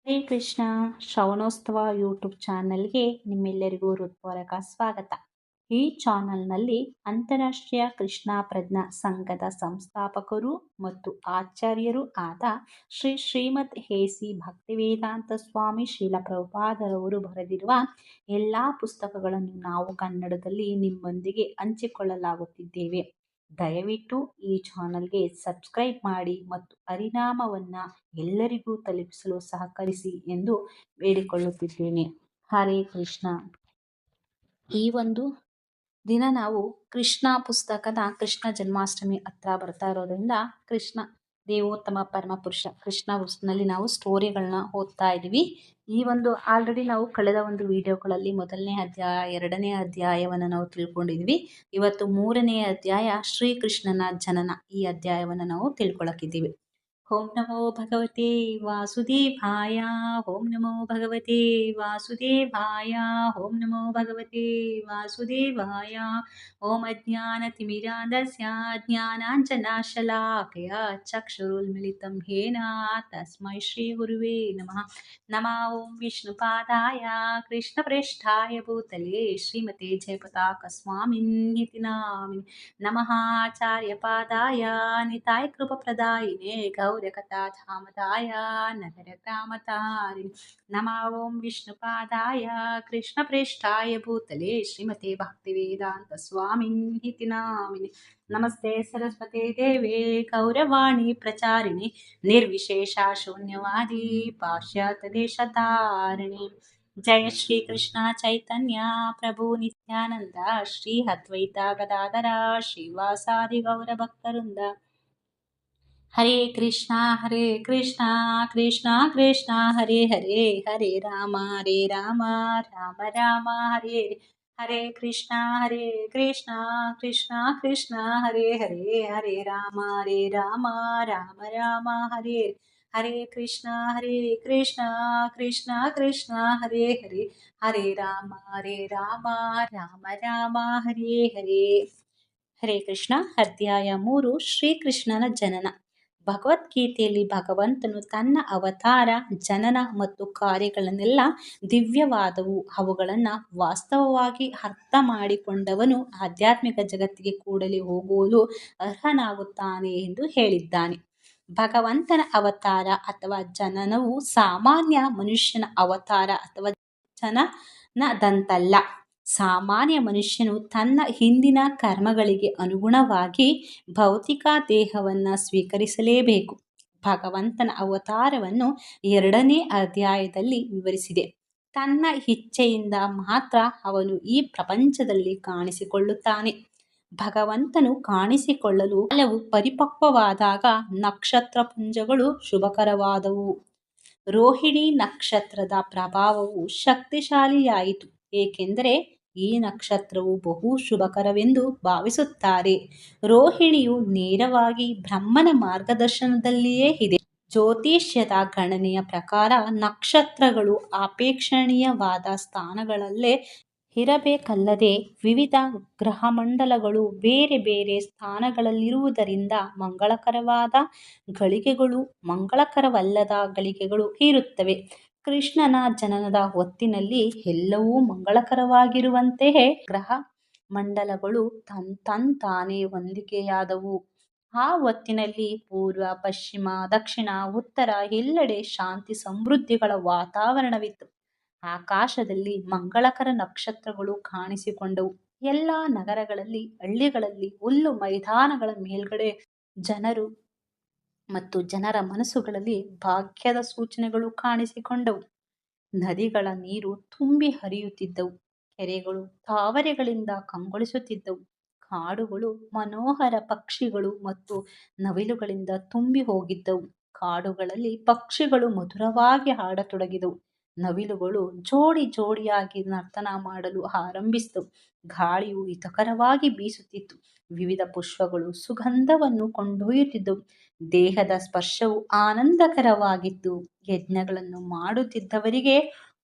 Hare Krishna. ಶ್ರವಣೋತ್ಸವ YouTube ಚಾನಲ್ಗೆ ನಿಮ್ಮೆಲ್ಲರಿಗೂ ಹೃತ್ಪೂರ್ವಕ ಸ್ವಾಗತ. ಈ ಚಾನಲ್ನಲ್ಲಿ ಅಂತಾರಾಷ್ಟ್ರೀಯ ಕೃಷ್ಣ ಪ್ರಜ್ಞಾ ಸಂಘದ ಸಂಸ್ಥಾಪಕರು ಮತ್ತು ಆಚಾರ್ಯರು ಆದ ಶ್ರೀಮದ್ ಎಸಿ ಭಕ್ತಿವೇದಾಂತ ಸ್ವಾಮಿ ಶ್ರೀಲ ಪ್ರಭುಪಾದರವರು ಬರೆದಿರುವ ಎಲ್ಲ ಪುಸ್ತಕಗಳನ್ನು ನಾವು ಕನ್ನಡದಲ್ಲಿ ನಿಮ್ಮೊಂದಿಗೆ ಹಂಚಿಕೊಳ್ಳಲಾಗುತ್ತಿದ್ದೇವೆ. ದಯವಿಟ್ಟು ಈ ಚಾನಲ್ಗೆ ಸಬ್ಸ್ಕ್ರೈಬ್ ಮಾಡಿ ಮತ್ತು ಪರಿಣಾಮವನ್ನು ಎಲ್ಲರಿಗೂ ತಲುಪಿಸಲು ಸಹಕರಿಸಿ ಎಂದು ಬೇಡಿಕೊಳ್ಳುತ್ತಿದ್ದೇನೆ. ಹರೇ ಕೃಷ್ಣ. ಈ ಒಂದು ದಿನ ನಾವು ಕೃಷ್ಣ ಪುಸ್ತಕದ ಕೃಷ್ಣ ಜನ್ಮಾಷ್ಟಮಿ ಹತ್ರ ಬರ್ತಾ ಇರೋದ್ರಿಂದ ಕೃಷ್ಣ ದೇವೋತ್ತಮ ಪರಮಪುರುಷ ಕೃಷ್ಣ ನಲ್ಲಿ ನಾವು ಸ್ಟೋರಿಗಳನ್ನ ಓದ್ತಾ ಇದ್ದೀವಿ. ಈ ಒಂದು ಆಲ್ರೆಡಿ ನಾವು ಕಳೆದ ಒಂದು ವಿಡಿಯೋಗಳಲ್ಲಿ ಮೊದಲನೇ ಅಧ್ಯಾಯ, ಎರಡನೇ ಅಧ್ಯಾಯವನ್ನು ನಾವು ತಿಳ್ಕೊಂಡಿದ್ವಿ. ಇವತ್ತು ಮೂರನೇ ಅಧ್ಯಾಯ ಶ್ರೀಕೃಷ್ಣನ ಜನನ, ಈ ಅಧ್ಯಾಯವನ್ನು ನಾವು ತಿಳ್ಕೊಳಕ್ಕಿದ್ದೀವಿ. ಓಂ ನಮೋ ಭಗವತೆ ವಾಸುದೇವಾಯ. ಓಂ ನಮೋ ಭಗವತೆ ವಾಸುದೇವಾಯ. ಓಂ ನಮೋ ಭಗವತೆ ವಾಸುದೇವಾಯ. ಓಂ ಅಜ್ಞಾನತಿಮಿರಾಂಧಸ್ಯ ಜ್ಞಾನಾಂಜನಶಲಾಕಯ ಚಕ್ಷುರುನ್ಮಿಲಿತಂ ಯೇನ ತಸ್ಮೈ ಶ್ರೀ ಗುರುವೇ ನಮಃ. ನಮಃ ಓಂ ವಿಷ್ಣುಪಾದಾಯ ಕೃಷ್ಣಪ್ರೇಷ್ಠಾಯ ಭೂತಲೇ ಶ್ರೀಮತೆ ಜಯಪತಾಕ ಸ್ವಾಮಿನ್ನಿತಿ ನಾಮಿನಿ. ನಮಃ ಆಚಾರ್ಯಪಾದಾಯ ನಿತಾಯ ಕೃಪಪ್ರದಾಯಿನೇ ಗೌರಕಥಾಧಾಮದಾಯ ನಗರಗ್ರಾಮತಾರಿಣಿ. ನಮಃ ಓಂ ವಿಷ್ಣುಪಾದಾಯ ಕೃಷ್ಣಪ್ರೇಷ್ಠಾಯ ಭೂತಲೇ ಶ್ರೀಮತೆ ಭಕ್ತಿವೇದಾಂತ ಸ್ವಾಮಿನ್ನಿತಿ ನಾಮಿನಿ. ನಮಸ್ತೆ ಸರಸ್ವತಿ ದೇವೇ ಗೌರವಾಣಿ ಪ್ರಚಾರಿಣಿ ನಿರ್ವಿಶೇಷ ಶೂನ್ಯವಾದಿ ಪಾಶ್ಚಾತ್ಯ ದೇಶತಾರಿಣಿ. ಜಯ ಶ್ರೀ ಕೃಷ್ಣ ಚೈತನ್ಯ ಪ್ರಭು ನಿತ್ಯಾನಂದ ಶ್ರೀ ಅದ್ವೈತ ಗದಾಧರ ಶ್ರೀವಾಸಾದಿ ಗೌರ ಭಕ್ತವೃಂದ. ಹರೇ ಕೃಷ್ಣ ಕೃಷ್ಣ ಕೃಷ್ಣ ಹರೇ ಹರೇ, ಹರೇ ರಾಮ ರಾಮ ರಾಮ ಹರೇ ಹರೇ. ಹರೇ ಕೃಷ್ಣ ಕೃಷ್ಣ ಕೃಷ್ಣ ಹರೇ ಹರೇ, ಹರೇ ರಾಮ ರಾಮ ರಾಮ ಹರೇ ಹರೇ. ಹರೇ ಕೃಷ್ಣ ಕೃಷ್ಣ ಕೃಷ್ಣ ಹರೇ ಹರೇ, ಹರೇ ರಾಮ ರಾಮ ಹರೇ ಹರೇ. ಹರೇ ಕೃಷ್ಣ. ಅಧ್ಯಾಯ 3 ಶ್ರೀಕೃಷ್ಣನ ಜನನ. ಭಗವದ್ಗೀತೆಯಲ್ಲಿ ಭಗವಂತನು ತನ್ನ ಅವತಾರ, ಜನನ ಮತ್ತು ಕಾರ್ಯಗಳನ್ನೆಲ್ಲ ದಿವ್ಯವಾದವು, ಅವುಗಳನ್ನು ವಾಸ್ತವವಾಗಿ ಅರ್ಥ ಮಾಡಿಕೊಂಡವನು ಆಧ್ಯಾತ್ಮಿಕ ಜಗತ್ತಿಗೆ ಕೂಡಲೇ ಹೋಗುವುದು ಅರ್ಹನಾಗುತ್ತಾನೆ ಎಂದು ಹೇಳಿದ್ದಾನೆ. ಭಗವಂತನ ಅವತಾರ ಅಥವಾ ಜನನವು ಸಾಮಾನ್ಯ ಮನುಷ್ಯನ ಅವತಾರ ಅಥವಾ ಜನನದಂತಲ್ಲ. ಸಾಮಾನ್ಯ ಮನುಷ್ಯನು ತನ್ನ ಹಿಂದಿನ ಕರ್ಮಗಳಿಗೆ ಅನುಗುಣವಾಗಿ ಭೌತಿಕ ದೇಹವನ್ನು ಸ್ವೀಕರಿಸಲೇಬೇಕು. ಭಗವಂತನ ಅವತಾರವನ್ನು 2ನೇ ಅಧ್ಯಾಯದಲ್ಲಿ ವಿವರಿಸಿದೆ. ತನ್ನ ಇಚ್ಛೆಯಿಂದ ಮಾತ್ರ ಅವನು ಈ ಪ್ರಪಂಚದಲ್ಲಿ ಕಾಣಿಸಿಕೊಳ್ಳುತ್ತಾನೆ. ಭಗವಂತನು ಕಾಣಿಸಿಕೊಳ್ಳಲು ಕಾಲವು ಪರಿಪಕ್ವವಾದಾಗ ನಕ್ಷತ್ರ ಪುಂಜಗಳು ಶುಭಕರವಾದವು. ರೋಹಿಣಿ ನಕ್ಷತ್ರದ ಪ್ರಭಾವವು ಶಕ್ತಿಶಾಲಿಯಾಯಿತು, ಏಕೆಂದರೆ ಈ ನಕ್ಷತ್ರವು ಬಹು ಶುಭಕರವೆಂದು ಭಾವಿಸುತ್ತಾರೆ. ರೋಹಿಣಿಯು ನೇರವಾಗಿ ಬ್ರಹ್ಮನ ಮಾರ್ಗದರ್ಶನದಲ್ಲಿಯೇ ಇದೆ. ಜ್ಯೋತಿಷ್ಯದ ಗಣನೆಯ ಪ್ರಕಾರ ನಕ್ಷತ್ರಗಳು ಅಪೇಕ್ಷಣೀಯವಾದ ಸ್ಥಾನಗಳಲ್ಲೇ ಇರಬೇಕಲ್ಲದೆ ವಿವಿಧ ಗ್ರಹಮಂಡಲಗಳು ಬೇರೆ ಬೇರೆ ಸ್ಥಾನಗಳಲ್ಲಿರುವುದರಿಂದ ಮಂಗಳಕರವಾದ ಗಳಿಗೆಗಳು, ಮಂಗಳಕರವಲ್ಲದ ಗಳಿಗೆಗಳು ಇರುತ್ತವೆ. ಕೃಷ್ಣನ ಜನನದ ಹೊತ್ತಿನಲ್ಲಿ ಎಲ್ಲವೂ ಮಂಗಳಕರವಾಗಿರುವಂತೆಯೇ ಗ್ರಹ ಮಂಡಲಗಳು ತಂತಾನೇ ಹೊಂದಿಕೆಯಾದವು. ಆ ಹೊತ್ತಿನಲ್ಲಿ ಪೂರ್ವ, ಪಶ್ಚಿಮ, ದಕ್ಷಿಣ, ಉತ್ತರ ಎಲ್ಲೆಡೆ ಶಾಂತಿ ಸಮೃದ್ಧಿಗಳ ವಾತಾವರಣವಿತ್ತು. ಆಕಾಶದಲ್ಲಿ ಮಂಗಳಕರ ನಕ್ಷತ್ರಗಳು ಕಾಣಿಸಿಕೊಂಡವು. ಎಲ್ಲ ನಗರಗಳಲ್ಲಿ, ಹಳ್ಳಿಗಳಲ್ಲಿ, ಹುಲ್ಲು ಮೈದಾನಗಳ ಮೇಲ್ಗಡೆ ಜನರು ಮತ್ತು ಜನರ ಮನಸ್ಸುಗಳಲ್ಲಿ ಭಾಗ್ಯದ ಸೂಚನೆಗಳು ಕಾಣಿಸಿಕೊಂಡವು. ನದಿಗಳ ನೀರು ತುಂಬಿ ಹರಿಯುತ್ತಿದ್ದವು. ಕೆರೆಗಳು ತಾವರೆಗಳಿಂದ ಕಂಗೊಳಿಸುತ್ತಿದ್ದವು. ಕಾಡುಗಳು ಮನೋಹರ ಪಕ್ಷಿಗಳು ಮತ್ತು ನವಿಲುಗಳಿಂದ ತುಂಬಿ ಹೋಗಿದ್ದವು. ಕಾಡುಗಳಲ್ಲಿ ಪಕ್ಷಿಗಳು ಮಧುರವಾಗಿ ಹಾಡತೊಡಗಿದವು. ನವಿಲುಗಳು ಜೋಡಿ ಜೋಡಿಯಾಗಿ ನರ್ತನ ಮಾಡಲು ಆರಂಭಿಸಿದವು. ಗಾಳಿಯು ಹಿತಕರವಾಗಿ ಬೀಸುತ್ತಿತ್ತು. ವಿವಿಧ ಪುಷ್ಪಗಳು ಸುಗಂಧವನ್ನು ಕೊಂಡೊಯ್ಯುತ್ತಿದ್ದವು. ದೇಹದ ಸ್ಪರ್ಶವು ಆನಂದಕರವಾಗಿತ್ತು. ಯಜ್ಞಗಳನ್ನು ಮಾಡುತ್ತಿದ್ದವರಿಗೆ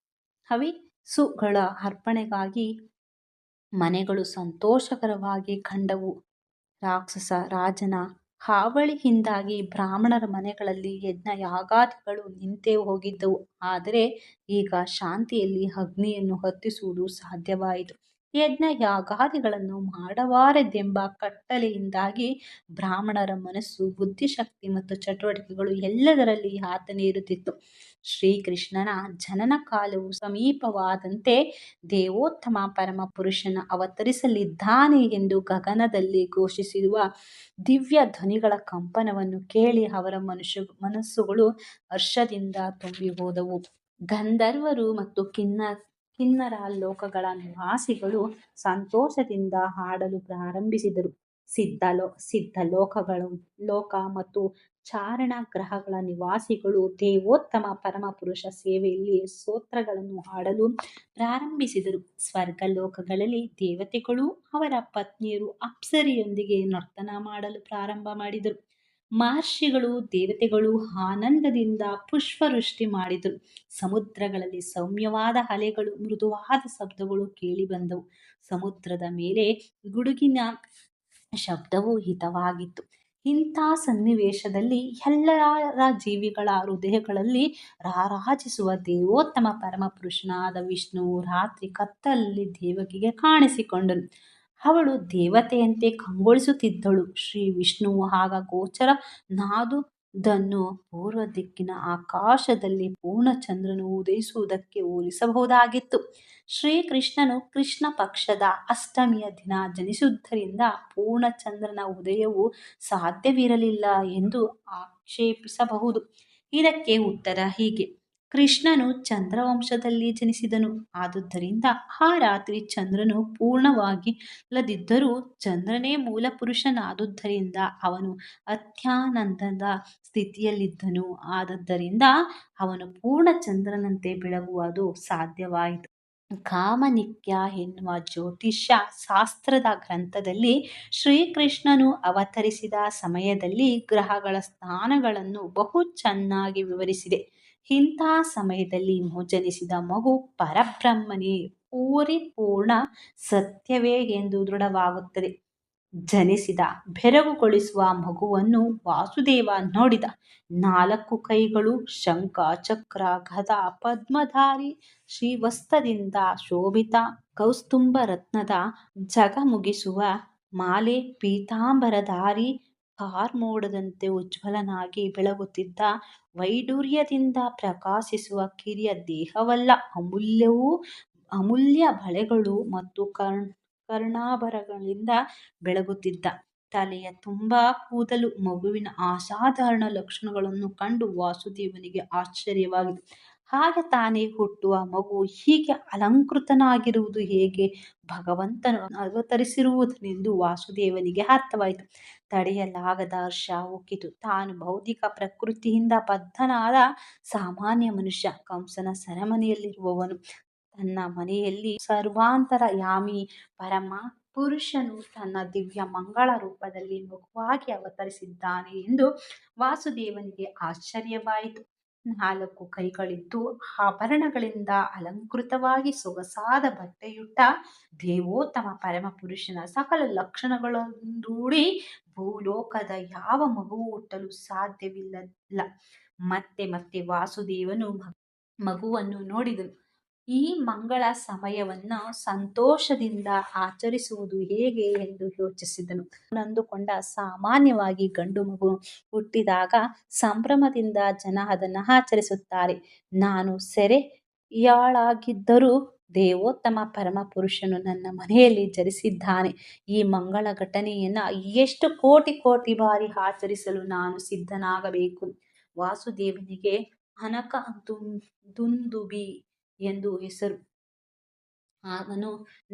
ಹವಿಸ್ಸುಗಳ ಅರ್ಪಣೆಗಾಗಿ ಮನೆಗಳು ಸಂತೋಷಕರವಾಗಿ ಕಂಡವು. ರಾಕ್ಷಸ ರಾಜನ ಹಾವಳಿಯಿಂದಾಗಿ ಬ್ರಾಹ್ಮಣರ ಮನೆಗಳಲ್ಲಿ ಯಜ್ಞ ಯಾಗಾದಿಗಳು ನಿಂತೇ ಹೋಗಿದ್ದವು. ಆದರೆ ಈಗ ಶಾಂತಿಯಲ್ಲಿ ಅಗ್ನಿಯನ್ನು ಹೊತ್ತಿಸುವುದು ಸಾಧ್ಯವಾಯಿತು. ಯಜ್ಞ ಯಾಗಾದಿಗಳನ್ನು ಮಾಡಬಾರದೆಂಬ ಕಟ್ಟಳೆಯಿಂದಾಗಿ ಬ್ರಾಹ್ಮಣರ ಮನಸ್ಸು, ಬುದ್ಧಿಶಕ್ತಿ ಮತ್ತು ಚಟುವಟಿಕೆಗಳು ಎಲ್ಲದರಲ್ಲಿ ಯಾತನೆ ಇರುತ್ತಿತ್ತು. ಶ್ರೀಕೃಷ್ಣನ ಜನನ ಕಾಲವು ಸಮೀಪವಾದಂತೆ ದೇವೋತ್ತಮ ಪರಮಪುರುಷನ ಅವತರಿಸಲಿದ್ದಾನೆ ಎಂದು ಗಗನದಲ್ಲಿ ಘೋಷಿಸಿರುವ ದಿವ್ಯ ಧ್ವನಿಗಳ ಕಂಪನವನ್ನು ಕೇಳಿ ಅವರ ಮನಸ್ಸುಗಳು ಹರ್ಷದಿಂದ ತುಂಬಿ ಹೋದವು. ಗಂಧರ್ವರು ಮತ್ತು ಕಿನ್ನರ ಲೋಕಗಳ ನಿವಾಸಿಗಳು ಸಂತೋಷದಿಂದ ಹಾಡಲು ಪ್ರಾರಂಭಿಸಿದರು. ಸಿದ್ಧ ಲೋಕ ಮತ್ತು ಚಾರಣ ಗ್ರಹಗಳ ನಿವಾಸಿಗಳು ದೇವೋತ್ತಮ ಪರಮಪುರುಷ ಸೇವೆಯಲ್ಲಿ ಸ್ತೋತ್ರಗಳನ್ನು ಹಾಡಲು ಪ್ರಾರಂಭಿಸಿದರು. ಸ್ವರ್ಗಲೋಕಗಳಲ್ಲಿ ದೇವತೆಗಳು ಅವರ ಪತ್ನಿಯರು ಅಪ್ಸರೆಯೊಂದಿಗೆ ನರ್ತನ ಮಾಡಲು ಪ್ರಾರಂಭ ಮಾಡಿದರು. ಮಹರ್ಷಿಗಳು ದೇವತೆಗಳು ಆನಂದದಿಂದ ಪುಷ್ಪವೃಷ್ಟಿ ಮಾಡಿದರು. ಸಮುದ್ರಗಳಲ್ಲಿ ಸೌಮ್ಯವಾದ ಅಲೆಗಳು, ಮೃದುವಾದ ಶಬ್ದಗಳು ಕೇಳಿಬಂದವು. ಸಮುದ್ರದ ಮೇಲೆ ಗುಡುಗಿನ ಶಬ್ದವು ಹಿತವಾಗಿತ್ತು. ಇಂಥ ಸನ್ನಿವೇಶದಲ್ಲಿ ಎಲ್ಲರ ಜೀವಿಗಳ ಹೃದಯಗಳಲ್ಲಿ ರಾರಾಜಿಸುವ ದೇವೋತ್ತಮ ಪರಮಪುರುಷನಾದ ವಿಷ್ಣುವು ರಾತ್ರಿ ಕತ್ತಲಲ್ಲಿ ದೇವಕಿಗೆ ಕಾಣಿಸಿಕೊಂಡನು. ಅವಳು ದೇವತೆಯಂತೆ ಕಂಗೊಳಿಸುತ್ತಿದ್ದಳು. ಶ್ರೀ ವಿಷ್ಣುವು ಆಗ ಗೋಚರನಾದುದನ್ನು ಪೂರ್ವ ದಿಕ್ಕಿನ ಆಕಾಶದಲ್ಲಿ ಪೂರ್ಣಚಂದ್ರನು ಉದಯಿಸುವುದಕ್ಕೆ ಹೋಲಿಸಬಹುದಾಗಿತ್ತು. ಶ್ರೀಕೃಷ್ಣನು ಕೃಷ್ಣ ಪಕ್ಷದ ಅಷ್ಟಮಿಯ ದಿನ ಜನಿಸಿದುದರಿಂದ ಪೂರ್ಣಚಂದ್ರನ ಉದಯವು ಸಾಧ್ಯವಿರಲಿಲ್ಲ ಎಂದು ಆಕ್ಷೇಪಿಸಬಹುದು. ಇದಕ್ಕೆ ಉತ್ತರ ಹೀಗೆ: ಕೃಷ್ಣನು ಚಂದ್ರವಂಶದಲ್ಲಿ ಜನಿಸಿದನು. ಆದುದರಿಂದ ಆ ರಾತ್ರಿ ಚಂದ್ರನು ಪೂರ್ಣವಾಗಿಲ್ಲದಿದ್ದರೂ ಚಂದ್ರನೇ ಮೂಲಪುರುಷನಾದುದರಿಂದ ಅವನು ಅತ್ಯಾನಂದದ ಸ್ಥಿತಿಯಲ್ಲಿದ್ದನು. ಆದುದರಿಂದ ಅವನು ಪೂರ್ಣಚಂದ್ರನಂತೆ ಬೆಳಗುವುದು ಸಾಧ್ಯವಾಯಿತು. ಕಾಮನಿಕ್ಯ ಎನ್ನುವ ಜ್ಯೋತಿಷ್ಯ ಶಾಸ್ತ್ರದ ಗ್ರಂಥದಲ್ಲಿ ಶ್ರೀಕೃಷ್ಣನು ಅವತರಿಸಿದ ಸಮಯದಲ್ಲಿ ಗ್ರಹಗಳ ಸ್ಥಾನಗಳನ್ನು ಬಹು ಚೆನ್ನಾಗಿ ವಿವರಿಸಿದೆ. ಇಂಥ ಸಮಯದಲ್ಲಿ ಜನಿಸಿದ ಮಗು ಪರಬ್ರಹ್ಮನೇ, ಪರಿಪೂರ್ಣ ಸತ್ಯವೇ ಎಂದು ದೃಢವಾಗುತ್ತದೆ. ಜನಿಸಿದ ಬೆರಗುಗೊಳಿಸುವ ಮಗುವನ್ನು ವಾಸುದೇವ ನೋಡಿದ. 4 ಕೈಗಳು, ಶಂಖ, ಚಕ್ರ, ಗದಾ, ಪದ್ಮಧಾರಿ, ಶ್ರೀವತ್ಸದಿಂದ ಶೋಭಿತ, ಕೌಸ್ತುಭ ರತ್ನದ ಝಗಮಗಿಸುವ ಮಾಲೆ, ಪೀತಾಂಬರಧಾರಿ, ಕಾರ್ಮೋಡದಂತೆ ಉಜ್ವಲನಾಗಿ ಬೆಳಗುತ್ತಿದ್ದ, ವೈಡೂರ್ಯದಿಂದ ಪ್ರಕಾಶಿಸುವ ಕಿರಿಯ ದೇಹವಲ್ಲ, ಅಮೂಲ್ಯ ಬಳೆಗಳು ಮತ್ತು ಕರ್ಣಾಭರಣಗಳಿಂದ ಬೆಳಗುತ್ತಿದ್ದ ತಲೆಯ ತುಂಬ ಕೂದಲು. ಮಗುವಿನ ಅಸಾಧಾರಣ ಲಕ್ಷಣಗಳನ್ನು ಕಂಡು ವಾಸುದೇವನಿಗೆ ಆಶ್ಚರ್ಯವಾಯಿತು. ಹಾಗೆ ತಾನೇ ಹುಟ್ಟುವ ಮಗು ಹೀಗೆ ಅಲಂಕೃತನಾಗಿರುವುದು ಹೇಗೆ? ಭಗವಂತನು ಅವತರಿಸಿರುವುದೆಂದು ವಾಸುದೇವನಿಗೆ ಅರ್ಥವಾಯಿತು. ತಡೆಯಲಾಗದ ಹರ್ಷ ಉಕ್ಕಿತು. ತಾನು ಭೌತಿಕ ಪ್ರಕೃತಿಯಿಂದ ಬದ್ಧನಾದ ಸಾಮಾನ್ಯ ಮನುಷ್ಯ, ಕಂಸನ ಸೆರೆಮನೆಯಲ್ಲಿರುವವನು. ತನ್ನ ಮನೆಯಲ್ಲಿ ಸರ್ವಾಂತರ್ಯಾಮಿ ಪರಮ ಪುರುಷನು ತನ್ನ ದಿವ್ಯ ಮಂಗಳ ರೂಪದಲ್ಲಿ ಮಗುವಾಗಿ ಅವತರಿಸಿದ್ದಾನೆ ಎಂದು ವಾಸುದೇವನಿಗೆ ಆಶ್ಚರ್ಯವಾಯಿತು. 4 ಕೈಗಳಿದ್ದು ಆಭರಣಗಳಿಂದ ಅಲಂಕೃತವಾಗಿ ಸೊಗಸಾದ ಬಟ್ಟೆಯುಟ್ಟ ದೇವೋತ್ತಮ ಪರಮಪುರುಷನ ಸಕಲ ಲಕ್ಷಣಗಳನ್ನೊಡಗೂಡಿ ಭೂಲೋಕದ ಯಾವ ಮಗುವು ಹುಟ್ಟಲು ಸಾಧ್ಯವಿಲ್ಲ. ಮತ್ತೆ ವಾಸುದೇವನು ಮಗುವನ್ನು ನೋಡಿದನು. ಈ ಮಂಗಳ ಸಮಯವನ್ನು ಸಂತೋಷದಿಂದ ಆಚರಿಸುವುದು ಹೇಗೆ ಎಂದು ಯೋಚಿಸಿದನು. ನೊಂದುಕೊಂಡ. ಸಾಮಾನ್ಯವಾಗಿ ಗಂಡು ಮಗು ಹುಟ್ಟಿದಾಗ ಸಂಭ್ರಮದಿಂದ ಜನ ಅದನ್ನು ಆಚರಿಸುತ್ತಾರೆ. ನಾನು ಸೆರೆಯಾಳಾಗಿದ್ದರೂ ದೇವೋತ್ತಮ ಪರಮಪುರುಷನು ನನ್ನ ಮನೆಯಲ್ಲಿ ಜನಿಸಿದ್ದಾನೆ. ಈ ಮಂಗಳ ಘಟನೆಯನ್ನು ಎಷ್ಟು ಕೋಟಿ ಬಾರಿ ಆಚರಿಸಲು ನಾನು ಸಿದ್ಧನಾಗಬೇಕು. ವಾಸುದೇವನಿಗೆ ಅನಕ ದುಂದುಭಿ ಎಂದು ಹೆಸರು. ಅವನು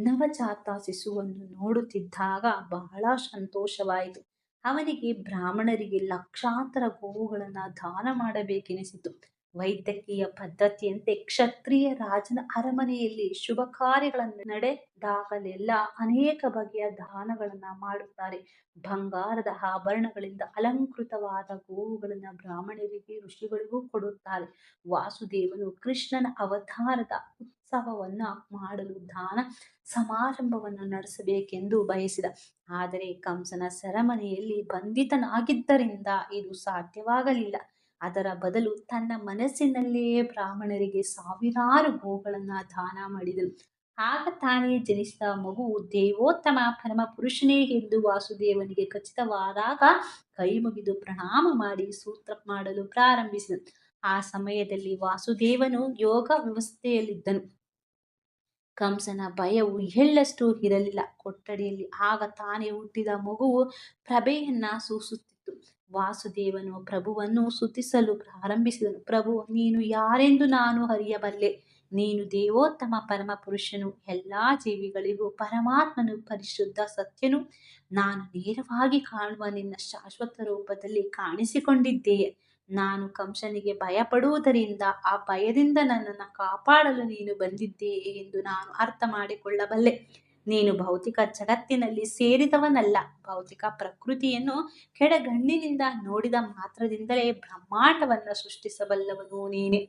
ನವಜಾತ ಶಿಶುವನ್ನು ನೋಡುತ್ತಿದ್ದಾಗ ಬಹಳ ಸಂತೋಷವಾಯಿತು. ಅವನಿಗೆ ಬ್ರಾಹ್ಮಣರಿಗೆ ಲಕ್ಷಾಂತರ ಗೋವುಗಳನ್ನು ದಾನ ಮಾಡಬೇಕೆನಿಸಿತು. ವೈದ್ಯಕೀಯ ಪದ್ಧತಿಯಂತೆ ಕ್ಷತ್ರಿಯ ರಾಜನ ಅರಮನೆಯಲ್ಲಿ ಶುಭ ಕಾರ್ಯಗಳನ್ನು ನಡೆದಾಗಲೆಲ್ಲ ಅನೇಕ ಬಗೆಯ ದಾನಗಳನ್ನು ಮಾಡುತ್ತಾರೆ. ಬಂಗಾರದ ಆಭರಣಗಳಿಂದ ಅಲಂಕೃತವಾದ ಗೋವುಗಳನ್ನು ಬ್ರಾಹ್ಮಣರಿಗೆ, ಋಷಿಗಳಿಗೂ ಕೊಡುತ್ತಾರೆ. ವಾಸುದೇವನು ಕೃಷ್ಣನ ಅವತಾರದ ಉತ್ಸವವನ್ನು ಮಾಡಲು ದಾನ ಸಮಾರಂಭವನ್ನು ನಡೆಸಬೇಕೆಂದು ಬಯಸಿದ. ಆದರೆ ಕಂಸನ ಸೆರೆಮನೆಯಲ್ಲಿ ಬಂಧಿತನಾಗಿದ್ದರಿಂದ ಇದು ಸಾಧ್ಯವಾಗಲಿಲ್ಲ. ಅದರ ಬದಲು ತನ್ನ ಮನಸ್ಸಿನಲ್ಲಿಯೇ ಬ್ರಾಹ್ಮಣರಿಗೆ ಸಾವಿರಾರು ಗೋಗಳನ್ನು ದಾನ ಮಾಡಿದನು. ಆಗ ತಾನೇ ಜನಿಸಿದ ಮಗುವು ದೇವೋತ್ತಮ ಪರಮ ಪುರುಷನೇ ಎಂದು ವಾಸುದೇವನಿಗೆ ಖಚಿತವಾದಾಗ ಕೈ ಮುಗಿದು ಪ್ರಣಾಮ ಮಾಡಿ ಸೂತ್ರ ಮಾಡಲು ಪ್ರಾರಂಭಿಸಿದನು. ಆ ಸಮಯದಲ್ಲಿ ವಾಸುದೇವನು ಯೋಗ ವ್ಯವಸ್ಥೆಯಲ್ಲಿದ್ದನು. ಕಂಸನ ಭಯವು ಎಳ್ಳಷ್ಟು ಇರಲಿಲ್ಲ. ಕೊಠಡಿಯಲ್ಲಿ ಆಗ ತಾನೇ ಹುಟ್ಟಿದ ಮಗುವು ಪ್ರಭೆಯನ್ನ ಸೂಸುತ್ತಿತ್ತು. ವಾಸುದೇವನು ಪ್ರಭುವನ್ನು ಸ್ತುತಿಸಲು ಪ್ರಾರಂಭಿಸಿದನು. ಪ್ರಭು, ನೀನು ಯಾರೆಂದು ನಾನು ಅರಿಯಬಲ್ಲೆ. ನೀನು ದೇವೋತ್ತಮ ಪರಮ ಪುರುಷನು, ಎಲ್ಲಾ ಜೀವಿಗಳಿಗೂ ಪರಮಾತ್ಮನು, ಪರಿಶುದ್ಧ ಸತ್ಯನು. ನಾನು ನೇರವಾಗಿ ಕಾಣುವ ನಿನ್ನ ಶಾಶ್ವತ ರೂಪದಲ್ಲಿ ಕಾಣಿಸಿಕೊಂಡಿದ್ದೇನೆ. ನಾನು ಕಂಸನಿಗೆ ಭಯಪಡುವುದರಿಂದ ಆ ಭಯದಿಂದ ನನ್ನನ್ನು ಕಾಪಾಡಲು ನೀನು ಬಂದಿದ್ದೀಯೆ ಎಂದು ನಾನು ಅರ್ಥ ಮಾಡಿಕೊಳ್ಳಬಲ್ಲೆ. ನೀನು ಭೌತಿಕ ಜಗತ್ತಿನಲ್ಲಿ ಸೇರಿದವನಲ್ಲ. ಭೌತಿಕ ಪ್ರಕೃತಿಯನ್ನು ಕೆಳಗಣ್ಣಿನಿಂದ ನೋಡಿದ ಮಾತ್ರದಿಂದಲೇ ಬ್ರಹ್ಮಾಂಡವನ್ನು ಸೃಷ್ಟಿಸಬಲ್ಲವನು ನೀನೆ.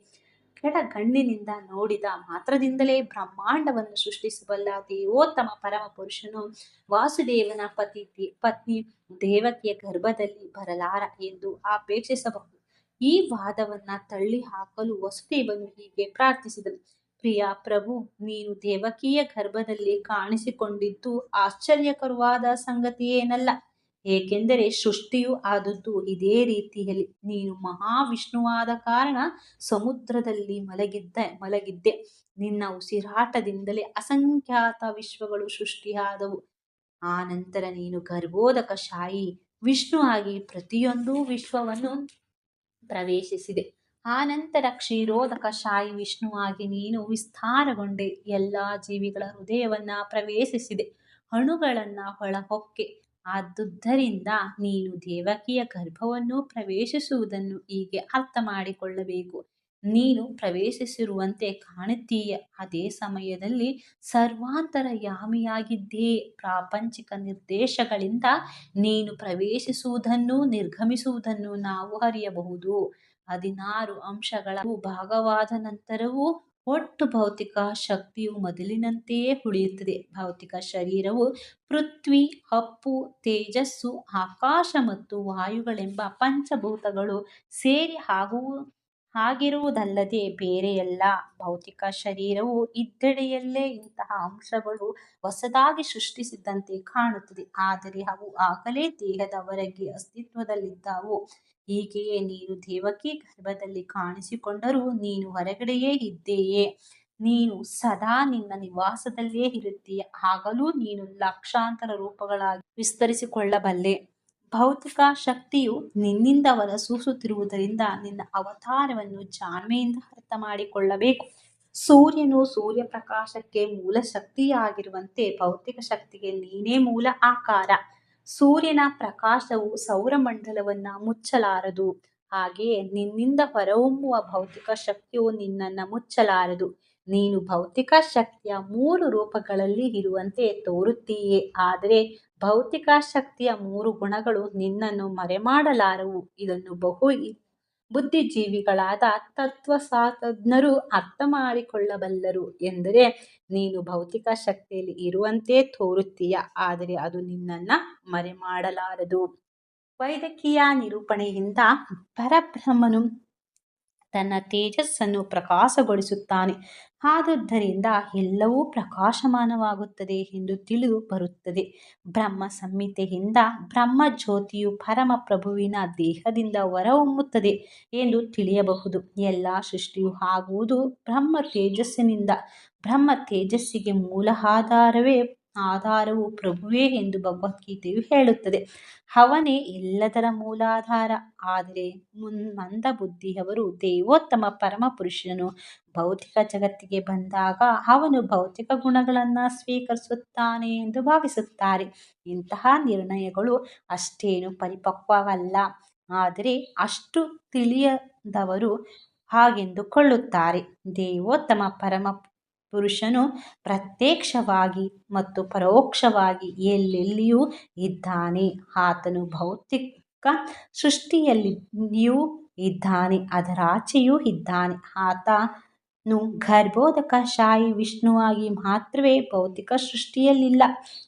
ಕೆಳಗಣ್ಣಿನಿಂದ ನೋಡಿದ ಮಾತ್ರದಿಂದಲೇ ಬ್ರಹ್ಮಾಂಡವನ್ನು ಸೃಷ್ಟಿಸಬಲ್ಲ ದೇವೋತ್ತಮ ಪರಮ ಪುರುಷನು ವಾಸುದೇವನ ಪತ್ನಿ ದೇವಕಿಯ ಗರ್ಭದಲ್ಲಿ ಬರಲಾರ ಎಂದು ಅಪೇಕ್ಷಿಸಬಹುದು. ಈ ವಾದವನ್ನ ತಳ್ಳಿ ಹಾಕಲು ವಸುದೇವನು ಹೀಗೆ ಪ್ರಾರ್ಥಿಸಿದನು. ಪ್ರಿಯ ಪ್ರಭು, ನೀನು ದೇವಕಿಯ ಗರ್ಭದಲ್ಲಿ ಕಾಣಿಸಿಕೊಂಡಿದ್ದು ಆಶ್ಚರ್ಯಕರವಾದ ಸಂಗತಿಯೇನಲ್ಲ. ಏಕೆಂದರೆ ಸೃಷ್ಟಿಯು ಆದದ್ದು ಇದೇ ರೀತಿಯಲ್ಲಿ. ನೀನು ಮಹಾವಿಷ್ಣುವಾದ ಕಾರಣ ಸಮುದ್ರದಲ್ಲಿ ಮಲಗಿದ್ದೆ. ನಿನ್ನ ಉಸಿರಾಟದಿಂದಲೇ ಅಸಂಖ್ಯಾತ ವಿಶ್ವಗಳು ಸೃಷ್ಟಿಯಾದವು. ಆ ನಂತರ ನೀನು ಗರ್ಭೋದಕ ಶಾಯಿ ವಿಷ್ಣು ಆಗಿ ಪ್ರತಿಯೊಂದು ವಿಶ್ವವನ್ನು ಪ್ರವೇಶಿಸಿದೆ. ಆ ನಂತರ ಕ್ಷೀರೋದಕ ಶಾಯಿ ವಿಷ್ಣುವಾಗಿ ನೀನು ವಿಸ್ತಾರಗೊಂಡೆ. ಎಲ್ಲಾ ಜೀವಿಗಳ ಹೃದಯವನ್ನ ಪ್ರವೇಶಿಸಿದೆ, ಅಣುಗಳನ್ನ ಒಳಹೊಕ್ಕೆ. ಆದುದರಿಂದ ನೀನು ದೇವಕಿಯ ಗರ್ಭವನ್ನು ಪ್ರವೇಶಿಸುವುದನ್ನು ಹೀಗೆ ಅರ್ಥ ಮಾಡಿಕೊಳ್ಳಬೇಕು. ನೀನು ಪ್ರವೇಶಿಸಿರುವಂತೆ ಕಾಣುತ್ತೀಯ. ಅದೇ ಸಮಯದಲ್ಲಿ ಸರ್ವಾಂತರಯಾಮಿಯಾಗಿದ್ದೇ. ಪ್ರಾಪಂಚಿಕ ನಿರ್ದೇಶಗಳಿಂದ ನೀನು ಪ್ರವೇಶಿಸುವುದನ್ನು ನಿರ್ಗಮಿಸುವುದನ್ನು ನಾವು ಅರಿಯಬಹುದು. 16 ಅಂಶಗಳ ಭಾಗವಾದ ನಂತರವೂ ಒಟ್ಟು ಭೌತಿಕ ಶಕ್ತಿಯು ಮೊದಲಿನಂತೆಯೇ ಉಳಿಯುತ್ತದೆ. ಭೌತಿಕ ಶರೀರವು ಪೃಥ್ವಿ, ಅಪ್ಪು, ತೇಜಸ್ಸು, ಆಕಾಶ ಮತ್ತು ವಾಯುಗಳೆಂಬ ಪಂಚಭೂತಗಳು ಸೇರಿ ಆಗಿರುವುದಲ್ಲದೆ ಬೇರೆಯಲ್ಲ. ಭೌತಿಕ ಶರೀರವು ಇದ್ದೆಡೆಯಲ್ಲೇ ಇಂತಹ ಅಂಶಗಳು ಹೊಸದಾಗಿ ಸೃಷ್ಟಿಸಿದಂತೆ ಕಾಣುತ್ತದೆ, ಆದರೆ ಅವು ಆಗಲೇ ದೇಹದ ಹೊರಗೆ ಅಸ್ತಿತ್ವದಲ್ಲಿದ್ದವು. ಹೀಗೆಯೇ ನೀನು ದೇವಕಿ ಗರ್ಭದಲ್ಲಿ ಕಾಣಿಸಿಕೊಂಡರೂ ನೀನು ಹೊರಗಡೆಯೇ ಇದ್ದೀಯೆ. ನೀನು ಸದಾ ನಿನ್ನ ನಿವಾಸದಲ್ಲೇ ಇರುತ್ತೀಯ. ಆಗಲೂ ನೀನು ಲಕ್ಷಾಂತರ ರೂಪಗಳಾಗಿ ವಿಸ್ತರಿಸಿಕೊಳ್ಳಬಲ್ಲೆ. ಭೌತಿಕ ಶಕ್ತಿಯು ನಿನ್ನಿಂದ ಹೊರಸೂಸುತ್ತಿರುವುದರಿಂದ ನಿನ್ನ ಅವತಾರವನ್ನು ಜಾಣ್ಮೆಯಿಂದ ಅರ್ಥ ಮಾಡಿಕೊಳ್ಳಬೇಕು. ಸೂರ್ಯನು ಸೂರ್ಯಪ್ರಕಾಶಕ್ಕೆ ಮೂಲ ಶಕ್ತಿಯಾಗಿರುವಂತೆ ಭೌತಿಕ ಶಕ್ತಿಗೆ ನೀನೇ ಮೂಲ ಆಕಾರ. ಸೂರ್ಯನ ಪ್ರಕಾಶವು ಸೌರಮಂಡಲವನ್ನ ಮುಚ್ಚಲಾರದು. ಹಾಗೆಯೇ ನಿನ್ನಿಂದ ಹೊರಹೊಮ್ಮುವ ಭೌತಿಕ ಶಕ್ತಿಯು ನಿನ್ನನ್ನು ಮುಚ್ಚಲಾರದು. ನೀನು ಭೌತಿಕ ಶಕ್ತಿಯ 3 ರೂಪಗಳಲ್ಲಿ ಇರುವಂತೆ ತೋರುತ್ತೀಯೆ, ಆದರೆ ಭೌತಿಕ ಶಕ್ತಿಯ 3 ಗುಣಗಳು ನಿನ್ನನ್ನು ಮರೆಮಾಡಲಾರವು. ಇದನ್ನು ಬಹು ಬುದ್ಧಿಜೀವಿಗಳಾದ ತತ್ವಶಾಸ್ತ್ರಜ್ಞರು ಅರ್ಥ ಮಾಡಿಕೊಳ್ಳಬಲ್ಲರು. ಎಂದರೆ, ನೀನು ಭೌತಿಕ ಶಕ್ತಿಯಲ್ಲಿ ಇರುವಂತೆ ತೋರುತ್ತೀಯ, ಆದರೆ ಅದು ನಿನ್ನನ್ನು ಮರೆಮಾಡಲಾರದು. ವೈದ್ಯಕೀಯ ನಿರೂಪಣೆಯಿಂದ ಪರಬ್ರಹ್ಮನು ತನ್ನ ತೇಜಸ್ಸನ್ನು ಪ್ರಕಾಶಗೊಳಿಸುತ್ತಾನೆ. ಆದುದರಿಂದ ಎಲ್ಲವೂ ಪ್ರಕಾಶಮಾನವಾಗುತ್ತದೆ ಎಂದು ತಿಳಿದು ಬರುತ್ತದೆ. ಬ್ರಹ್ಮ ಸಂಹಿತೆಯಿಂದ ಬ್ರಹ್ಮಜ್ಯೋತಿಯು ಪರಮ ಪ್ರಭುವಿನ ದೇಹದಿಂದ ಹೊರಹೊಮ್ಮುತ್ತದೆ ಎಂದು ತಿಳಿಯಬಹುದು. ಎಲ್ಲ ಸೃಷ್ಟಿಯು ಆಗುವುದು ಬ್ರಹ್ಮ ತೇಜಸ್ಸಿನಿಂದ. ಬ್ರಹ್ಮ ತೇಜಸ್ಸಿಗೆ ಮೂಲ ಆಧಾರವು ಪ್ರಭುವೇ ಎಂದು ಭಗವದ್ಗೀತೆಯು ಹೇಳುತ್ತದೆ. ಅವನೇ ಎಲ್ಲದರ ಮೂಲಾಧಾರ. ಆದರೆ ಮಂದಬುದ್ಧಿಯವರು ದೇವೋತ್ತಮ ಪರಮ ಪುರುಷನು ಭೌತಿಕ ಜಗತ್ತಿಗೆ ಬಂದಾಗ ಅವನು ಭೌತಿಕ ಗುಣಗಳನ್ನು ಸ್ವೀಕರಿಸುತ್ತಾನೆ ಎಂದು ಭಾವಿಸುತ್ತಾರೆ. ಇಂತಹ ನಿರ್ಣಯಗಳು ಅಷ್ಟೇನು ಪರಿಪಕ್ವವಲ್ಲ, ಆದರೆ ಅಷ್ಟು ತಿಳಿಯದವರು ಹಾಗೆಂದುಕೊಳ್ಳುತ್ತಾರೆ. ದೇವೋತ್ತಮ ಪರಮ ಪುರುಷನು ಪ್ರತ್ಯಕ್ಷವಾಗಿ ಮತ್ತು ಪರೋಕ್ಷವಾಗಿ ಎಲ್ಲೆಲ್ಲಿಯೂ ಇದ್ದಾನೆ. ಆತನು ಭೌತಿಕ ಸೃಷ್ಟಿಯಲ್ಲಿಯೂ ಇದ್ದಾನೆ, ಅದರಾಚೆಯೂ ಇದ್ದಾನೆ. ಆತ ಗರ್ಭೋದಕ ಶಾಯಿ ವಿಷ್ಣುವಾಗಿ ಮಾತ್ರವೇ ಭೌತಿಕ ಸೃಷ್ಟಿಯಲ್ಲಿಲ್ಲ.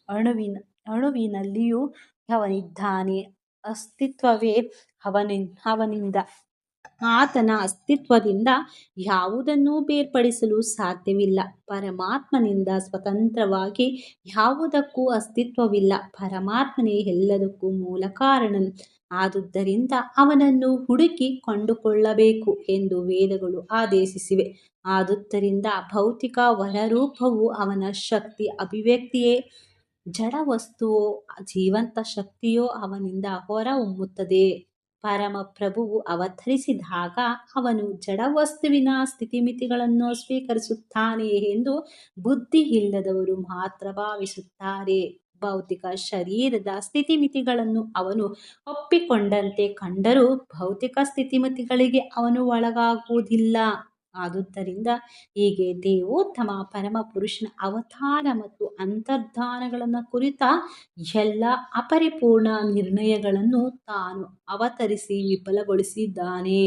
ಅಣುವಿನ ಅಣುವಿನಲ್ಲಿಯೂ ಅವನಿದ್ದಾನೆ. ಅಸ್ತಿತ್ವವೇ ಅವನಿಂದ. ಆತನ ಅಸ್ತಿತ್ವದಿಂದ ಯಾವುದನ್ನೂ ಬೇರ್ಪಡಿಸಲು ಸಾಧ್ಯವಿಲ್ಲ. ಪರಮಾತ್ಮನಿಂದ ಸ್ವತಂತ್ರವಾಗಿ ಯಾವುದಕ್ಕೂ ಅಸ್ತಿತ್ವವಿಲ್ಲ. ಪರಮಾತ್ಮನೇ ಎಲ್ಲದಕ್ಕೂ ಮೂಲ ಕಾರಣನು. ಆದುದರಿಂದ ಅವನನ್ನು ಹುಡುಕಿ ಕಂಡುಕೊಳ್ಳಬೇಕು ಎಂದು ವೇದಗಳು ಆದೇಶಿಸಿವೆ. ಆದುದರಿಂದ ಭೌತಿಕ ಹೊರರೂಪವು ಅವನ ಶಕ್ತಿ ಅಭಿವ್ಯಕ್ತಿಯೇ. ಜಡವಸ್ತುವೋ ಜೀವಂತ ಶಕ್ತಿಯೋ ಅವನಿಂದ ಹೊರಹೊಮ್ಮುತ್ತದೆ. ಪರಮಪ್ರಭುವು ಅವತರಿಸಿದಾಗ ಅವನು ಜಡವಸ್ತುವಿನ ಸ್ಥಿತಿಮಿತಿಗಳನ್ನು ಸ್ವೀಕರಿಸುತ್ತಾನೆ ಎಂದು ಬುದ್ಧಿ ಇಲ್ಲದವರು ಮಾತ್ರ ಭಾವಿಸುತ್ತಾರೆ. ಭೌತಿಕ ಶರೀರದ ಸ್ಥಿತಿಮಿತಿಗಳನ್ನು ಅವನು ಒಪ್ಪಿಕೊಂಡಂತೆ ಕಂಡರೂ ಭೌತಿಕ ಸ್ಥಿತಿಮಿತಿಗಳಿಗೆ ಅವನು ಒಳಗಾಗುವುದಿಲ್ಲ. ಆದುದರಿಂದ ಹೀಗೆ ದೇವೋತ್ತಮ ಪರಮಪುರುಷನ ಅವತಾರ ಮತ್ತು ಅಂತರ್ಧಾನಗಳನ್ನು ಕುರಿತ ಎಲ್ಲ ಅಪರಿಪೂರ್ಣ ನಿರ್ಣಯಗಳನ್ನು ತಾನು ಅವತರಿಸಿ ವಿಫಲಗೊಳಿಸಿದ್ದಾನೆ.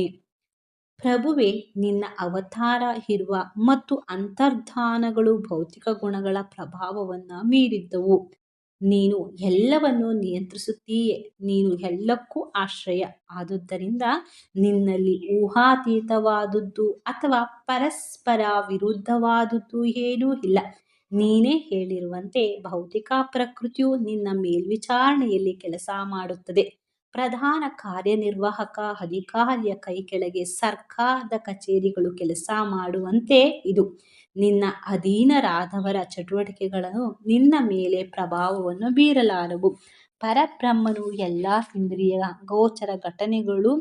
ಪ್ರಭುವೇ, ನಿನ್ನ ಅವತಾರ ಇರುವ ಮತ್ತು ಅಂತರ್ಧಾನಗಳು ಭೌತಿಕ ಗುಣಗಳ ಪ್ರಭಾವವನ್ನು ಮೀರಿದ್ದವು. ನೀನು ಎಲ್ಲವನ್ನೂ ನಿಯಂತ್ರಿಸುತ್ತೀಯೆ. ನೀನು ಎಲ್ಲಕ್ಕೂ ಆಶ್ರಯ. ಆದುದರಿಂದ ನಿನ್ನಲ್ಲಿ ಊಹಾತೀತವಾದುದು ಅಥವಾ ಪರಸ್ಪರ ವಿರುದ್ಧವಾದುದು ಏನೂ ಇಲ್ಲ. ನೀನೇ ಹೇಳಿರುವಂತೆ ಭೌತಿಕ ಪ್ರಕೃತಿಯು ನಿನ್ನ ಮೇಲ್ವಿಚಾರಣೆಯಲ್ಲಿ ಕೆಲಸ ಮಾಡುತ್ತದೆ. ಪ್ರಧಾನ ಕಾರ್ಯನಿರ್ವಾಹಕ ಅಧಿಕಾರಿಯ ಕೈಕೆಳಗೆ ಸರ್ಕಾರದ ಕಚೇರಿಗಳು ಕೆಲಸ ಮಾಡುವಂತೆ ಇದು ನಿನ್ನ ಅಧೀನರಾದವರ ಚಟುವಟಿಕೆಗಳು ನಿನ್ನ ಮೇಲೆ ಪ್ರಭಾವವನ್ನು ಬೀರಲಾರವು. ಪರಬ್ರಹ್ಮನು ಎಲ್ಲ ಇಂದ್ರಿಯ ಗೋಚರ ಘಟನೆಗಳು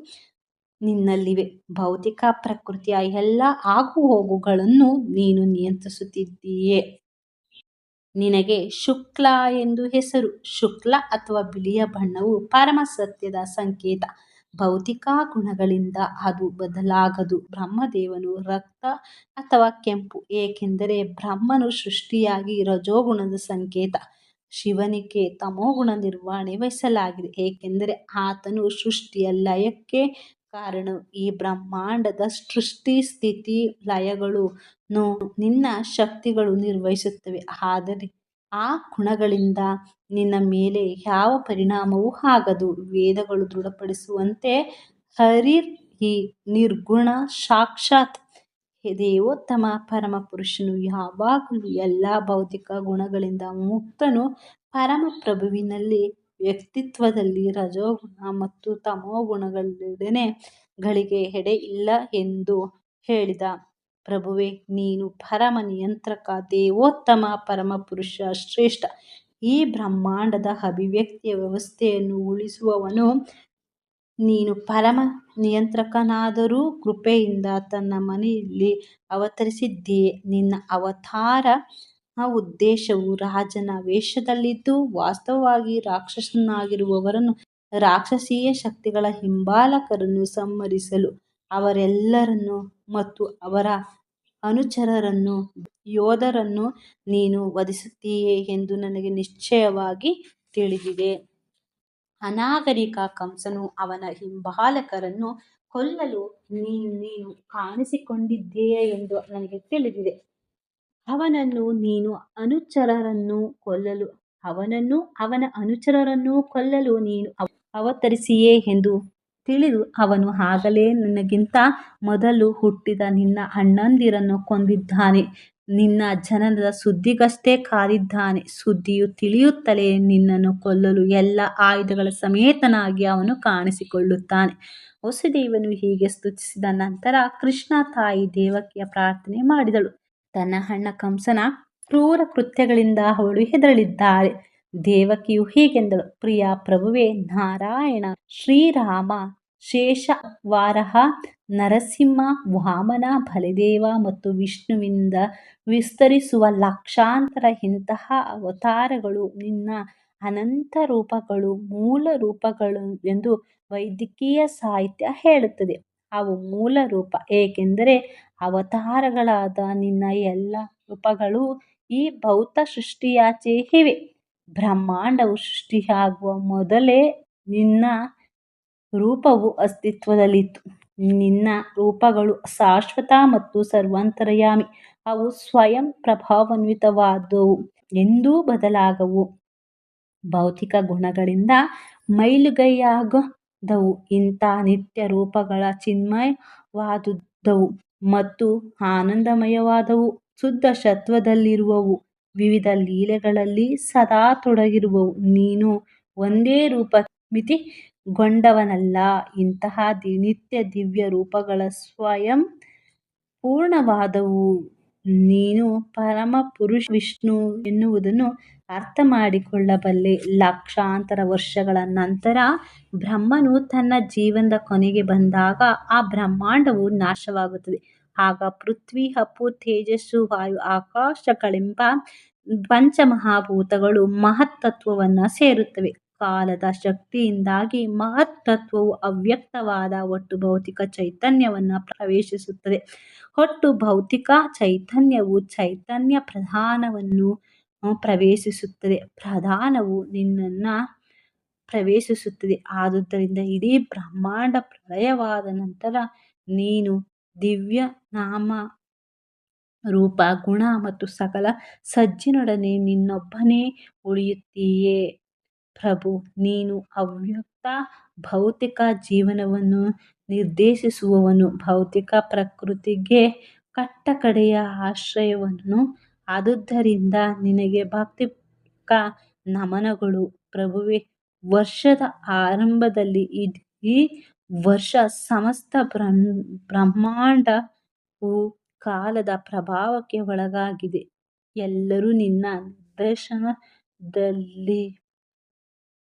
ನಿನ್ನಲ್ಲಿವೆ. ಭೌತಿಕ ಪ್ರಕೃತಿಯ ಎಲ್ಲ ಆಗುಹೋಗುಗಳನ್ನು ನೀನು ನಿಯಂತ್ರಿಸುತ್ತಿದ್ದೀಯೆ. ನಿನಗೆ ಶುಕ್ಲ ಎಂದು ಹೆಸರು. ಶುಕ್ಲ ಅಥವಾ ಬಿಳಿಯ ಬಣ್ಣವು ಪರಮಸತ್ಯದ ಸಂಕೇತ. ಭೌತಿಕ ಗುಣಗಳಿಂದ ಅದು ಬದಲಾಗದು. ಬ್ರಹ್ಮದೇವನು ರಕ್ತ ಅಥವಾ ಕೆಂಪು, ಏಕೆಂದರೆ ಬ್ರಹ್ಮನು ಸೃಷ್ಟಿಯಾಗಿ ರಜೋಗುಣದ ಸಂಕೇತ. ಶಿವನಿಗೆ ತಮೋಗುಣ ನಿರ್ವಹಣೆ ವಹಿಸಲಾಗಿದೆ, ಏಕೆಂದರೆ ಆತನು ಸೃಷ್ಟಿಯ ಲಯಕ್ಕೆ ಕಾರಣನು. ಈ ಬ್ರಹ್ಮಾಂಡದ ಸೃಷ್ಟಿ ಸ್ಥಿತಿ ಲಯಗಳನ್ನು ನಿನ್ನ ಶಕ್ತಿಗಳು ನಿರ್ವಹಿಸುತ್ತವೆ. ಆದರೆ ಆ ಗುಣಗಳಿಂದ ನಿನ್ನ ಮೇಲೆ ಯಾವ ಪರಿಣಾಮವೂ ಆಗದು. ವೇದಗಳು ದೃಢಪಡಿಸುವಂತೆ ಹರಿರ್ ಈ ನಿರ್ಗುಣ ಸಾಕ್ಷಾತ್ ದೇವೋತ್ತಮ ಪರಮಪುರುಷನು ಯಾವಾಗಲೂ ಎಲ್ಲ ಭೌತಿಕ ಗುಣಗಳಿಂದ ಮುಕ್ತನು. ಪರಮಪ್ರಭುವಿನಲ್ಲಿ ವ್ಯಕ್ತಿತ್ವದಲ್ಲಿ ರಜೋಗುಣ ಮತ್ತು ತಮೋಗುಣಗಳಿಗೆ ಎಡೆ ಇಲ್ಲ ಎಂದು ಹೇಳಿದ. ಪ್ರಭುವೇ, ನೀನು ಪರಮ ನಿಯಂತ್ರಕ, ದೇವೋತ್ತಮ ಪರಮಪುರುಷ ಶ್ರೇಷ್ಠ. ಈ ಬ್ರಹ್ಮಾಂಡದ ಅಭಿವ್ಯಕ್ತಿಯ ವ್ಯವಸ್ಥೆಯನ್ನು ಉಳಿಸುವವನು ನೀನು. ಪರಮ ನಿಯಂತ್ರಕನಾದರೂ ಕೃಪೆಯಿಂದ ತನ್ನ ಮನೆಯಲ್ಲಿ ಅವತರಿಸಿದ್ದೀಯೆ. ನಿನ್ನ ಅವತಾರ ಉದ್ದೇಶವು ರಾಜನ ವೇಷದಲ್ಲಿದ್ದು ವಾಸ್ತವವಾಗಿ ರಾಕ್ಷಸನಾಗಿರುವವರನ್ನು ರಾಕ್ಷಸೀಯ ಶಕ್ತಿಗಳ ಹಿಂಬಾಲಕರನ್ನು ಸಂಹರಿಸಲು, ಅವರೆಲ್ಲರನ್ನು ಮತ್ತು ಅವರ ಅನುಚರರನ್ನು ಯೋಧರನ್ನು ನೀನು ವಧಿಸುತ್ತೀಯೆ ಎಂದು ನನಗೆ ನಿಶ್ಚಯವಾಗಿ ತಿಳಿದಿದೆ. ಅನಾಗರಿಕ ಕಂಸನು ಅವನ ಹಿಂಬಾಲಕರನ್ನು ಕೊಲ್ಲಲು ನೀನು ಕಾಣಿಸಿಕೊಂಡಿದ್ದೀಯೆ ಎಂದು ನನಗೆ ತಿಳಿದಿದೆ. ಅವನನ್ನು ಅವನ ಅನುಚರರನ್ನು ಕೊಲ್ಲಲು ನೀನು ಅವತರಿಸಿಯೆ ಎಂದು ತಿಳಿದು ಅವನು ಆಗಲೇ ನಿನಗಿಂತ ಮೊದಲು ಹುಟ್ಟಿದ ನಿನ್ನ ಅಣ್ಣಂದಿರನ್ನು ಕೊಂದಿದ್ದಾನೆ. ನಿನ್ನ ಜನನದ ಸುದ್ದಿಗಷ್ಟೇ ಕಾದಿದ್ದಾನೆ. ಸುದ್ದಿಯು ತಿಳಿಯುತ್ತಲೇ ನಿನ್ನನ್ನು ಕೊಲ್ಲಲು ಎಲ್ಲ ಆಯುಧಗಳ ಸಮೇತನಾಗಿ ಅವನು ಕಾಣಿಸಿಕೊಳ್ಳುತ್ತಾನೆ. ವಸುದೇವನು ಹೀಗೆ ಸ್ತುತಿಸಿದ ನಂತರ ಕೃಷ್ಣ ತಾಯಿ ದೇವಕಿಯ ಪ್ರಾರ್ಥನೆ ಮಾಡಿದಳು. ತನ್ನ ಅಣ್ಣ ಕಂಸನ ಕ್ರೂರ ಕೃತ್ಯಗಳಿಂದ ಅವಳು ಹೆದರಲಿದ್ದಾಳೆ. ದೇವಕಿಯು ಹೀಗೆಂದಳು: ಪ್ರಿಯ ಪ್ರಭುವೇ, ನಾರಾಯಣ, ಶ್ರೀರಾಮ, ಶೇಷ, ವಾರಹ, ನರಸಿಂಹ, ವಾಮನ, ಬಲದೇವ ಮತ್ತು ವಿಷ್ಣುವಿನಿಂದ ವಿಸ್ತರಿಸುವ ಲಕ್ಷಾಂತರ ಇಂತಹ ಅವತಾರಗಳು ನಿನ್ನ ಅನಂತ ರೂಪಗಳು, ಮೂಲ ರೂಪಗಳು ಎಂದು ವೈದಿಕೀಯ ಸಾಹಿತ್ಯ ಹೇಳುತ್ತದೆ. ಅವು ಮೂಲ ರೂಪ, ಏಕೆಂದರೆ ಅವತಾರಗಳಾದ ನಿನ್ನ ಎಲ್ಲ ರೂಪಗಳು ಈ ಭೌತ ಸೃಷ್ಟಿಯಾಚೆ ಇವೆ. ಬ್ರಹ್ಮಾಂಡವು ಸೃಷ್ಟಿಯಾಗುವ ಮೊದಲೇ ನಿನ್ನ ರೂಪವು ಅಸ್ತಿತ್ವದಲ್ಲಿತ್ತು. ನಿನ್ನ ರೂಪಗಳು ಶಾಶ್ವತ ಮತ್ತು ಸರ್ವಾಂತರ್ಯಾಮಿ. ಅವು ಸ್ವಯಂ ಪ್ರಭಾವಾನ್ವಿತವಾದವು, ಎಂದೂ ಬದಲಾಗವು. ಭೌತಿಕ ಗುಣಗಳಿಂದ ಮೈಲುಗೈಯಾಗದವು. ಇಂಥ ನಿತ್ಯ ರೂಪಗಳ ಚಿನ್ಮಯವಾದುದವು ಮತ್ತು ಆನಂದಮಯವಾದವು. ಶುದ್ಧ ಸತ್ವದಲ್ಲಿರುವವು. ವಿವಿಧ ಲೀಲೆಗಳಲ್ಲಿ ಸದಾ ತೊಡಗಿರುವವು. ನೀನು ಒಂದೇ ರೂಪಕ್ಕೆ ಮಿತಿಗೊಂಡವನಲ್ಲ. ಇಂತಹ ನಿತ್ಯ ದಿವ್ಯ ರೂಪಗಳ ಸ್ವಯಂ ಪೂರ್ಣವಾದವು. ನೀನು ಪರಮಪುರುಷ ವಿಷ್ಣು ಎನ್ನುವುದನ್ನು ಅರ್ಥ ಮಾಡಿಕೊಳ್ಳಬಲ್ಲೆ. ಲಕ್ಷಾಂತರ ವರ್ಷಗಳ ನಂತರ ಬ್ರಹ್ಮನು ತನ್ನ ಜೀವನದ ಕೊನೆಗೆ ಬಂದಾಗ ಆ ಬ್ರಹ್ಮಾಂಡವು ನಾಶವಾಗುತ್ತದೆ. ಆಗ ಪೃಥ್ವಿ, ಅಪ್ಪು, ತೇಜಸ್ಸು, ವಾಯು, ಆಕಾಶಗಳೆಂಬ ಪಂಚಮಹಾಭೂತಗಳು ಮಹತ್ತತ್ವವನ್ನು ಸೇರುತ್ತವೆ. ಕಾಲದ ಶಕ್ತಿಯಿಂದಾಗಿ ಮಹತ್ತತ್ವವು ಅವ್ಯಕ್ತವಾದ ಒಟ್ಟು ಭೌತಿಕ ಚೈತನ್ಯವನ್ನು ಪ್ರವೇಶಿಸುತ್ತದೆ. ಒಟ್ಟು ಭೌತಿಕ ಚೈತನ್ಯವು ಚೈತನ್ಯ ಪ್ರಧಾನವನ್ನು ಪ್ರವೇಶಿಸುತ್ತದೆ. ಪ್ರಧಾನವು ನಿನ್ನನ್ನು ಪ್ರವೇಶಿಸುತ್ತದೆ. ಆದುದರಿಂದ ಇಡೀ ಬ್ರಹ್ಮಾಂಡ ಪ್ರಳಯವಾದ ನಂತರ ನೀನು ದಿವ್ಯ ನಾಮ ರೂಪ ಗುಣ ಮತ್ತು ಸಕಲ ಸಜ್ಜನರೊಡನೆ ನೀನೊಬ್ಬನೇ ಉಳಿಯುತ್ತೀಯೆ. ಪ್ರಭು, ನೀನು ಅವ್ಯಕ್ತ ಭೌತಿಕ ಜೀವನವನ್ನು ನಿರ್ದೇಶಿಸುವವನು. ಭೌತಿಕ ಪ್ರಕೃತಿಗೆ ಕಟ್ಟಕಡೆಯ ಆಶ್ರಯವನು. ಆದುದರಿಂದ ನಿನಗೆ ಭಕ್ತಿಪೂರ್ವಕ ನಮನಗಳು. ಪ್ರಭುವೇ, ವರ್ಷದ ಆರಂಭದಲ್ಲಿ ಈ ವರ್ಷ ಸಮಸ್ತ ಬ್ರಹ್ಮಾಂಡವು ಕಾಲದ ಪ್ರಭಾವಕ್ಕೆ ಒಳಗಾಗಿದೆ. ಎಲ್ಲರೂ ನಿನ್ನ ನಿರ್ದೇಶನದಲ್ಲಿ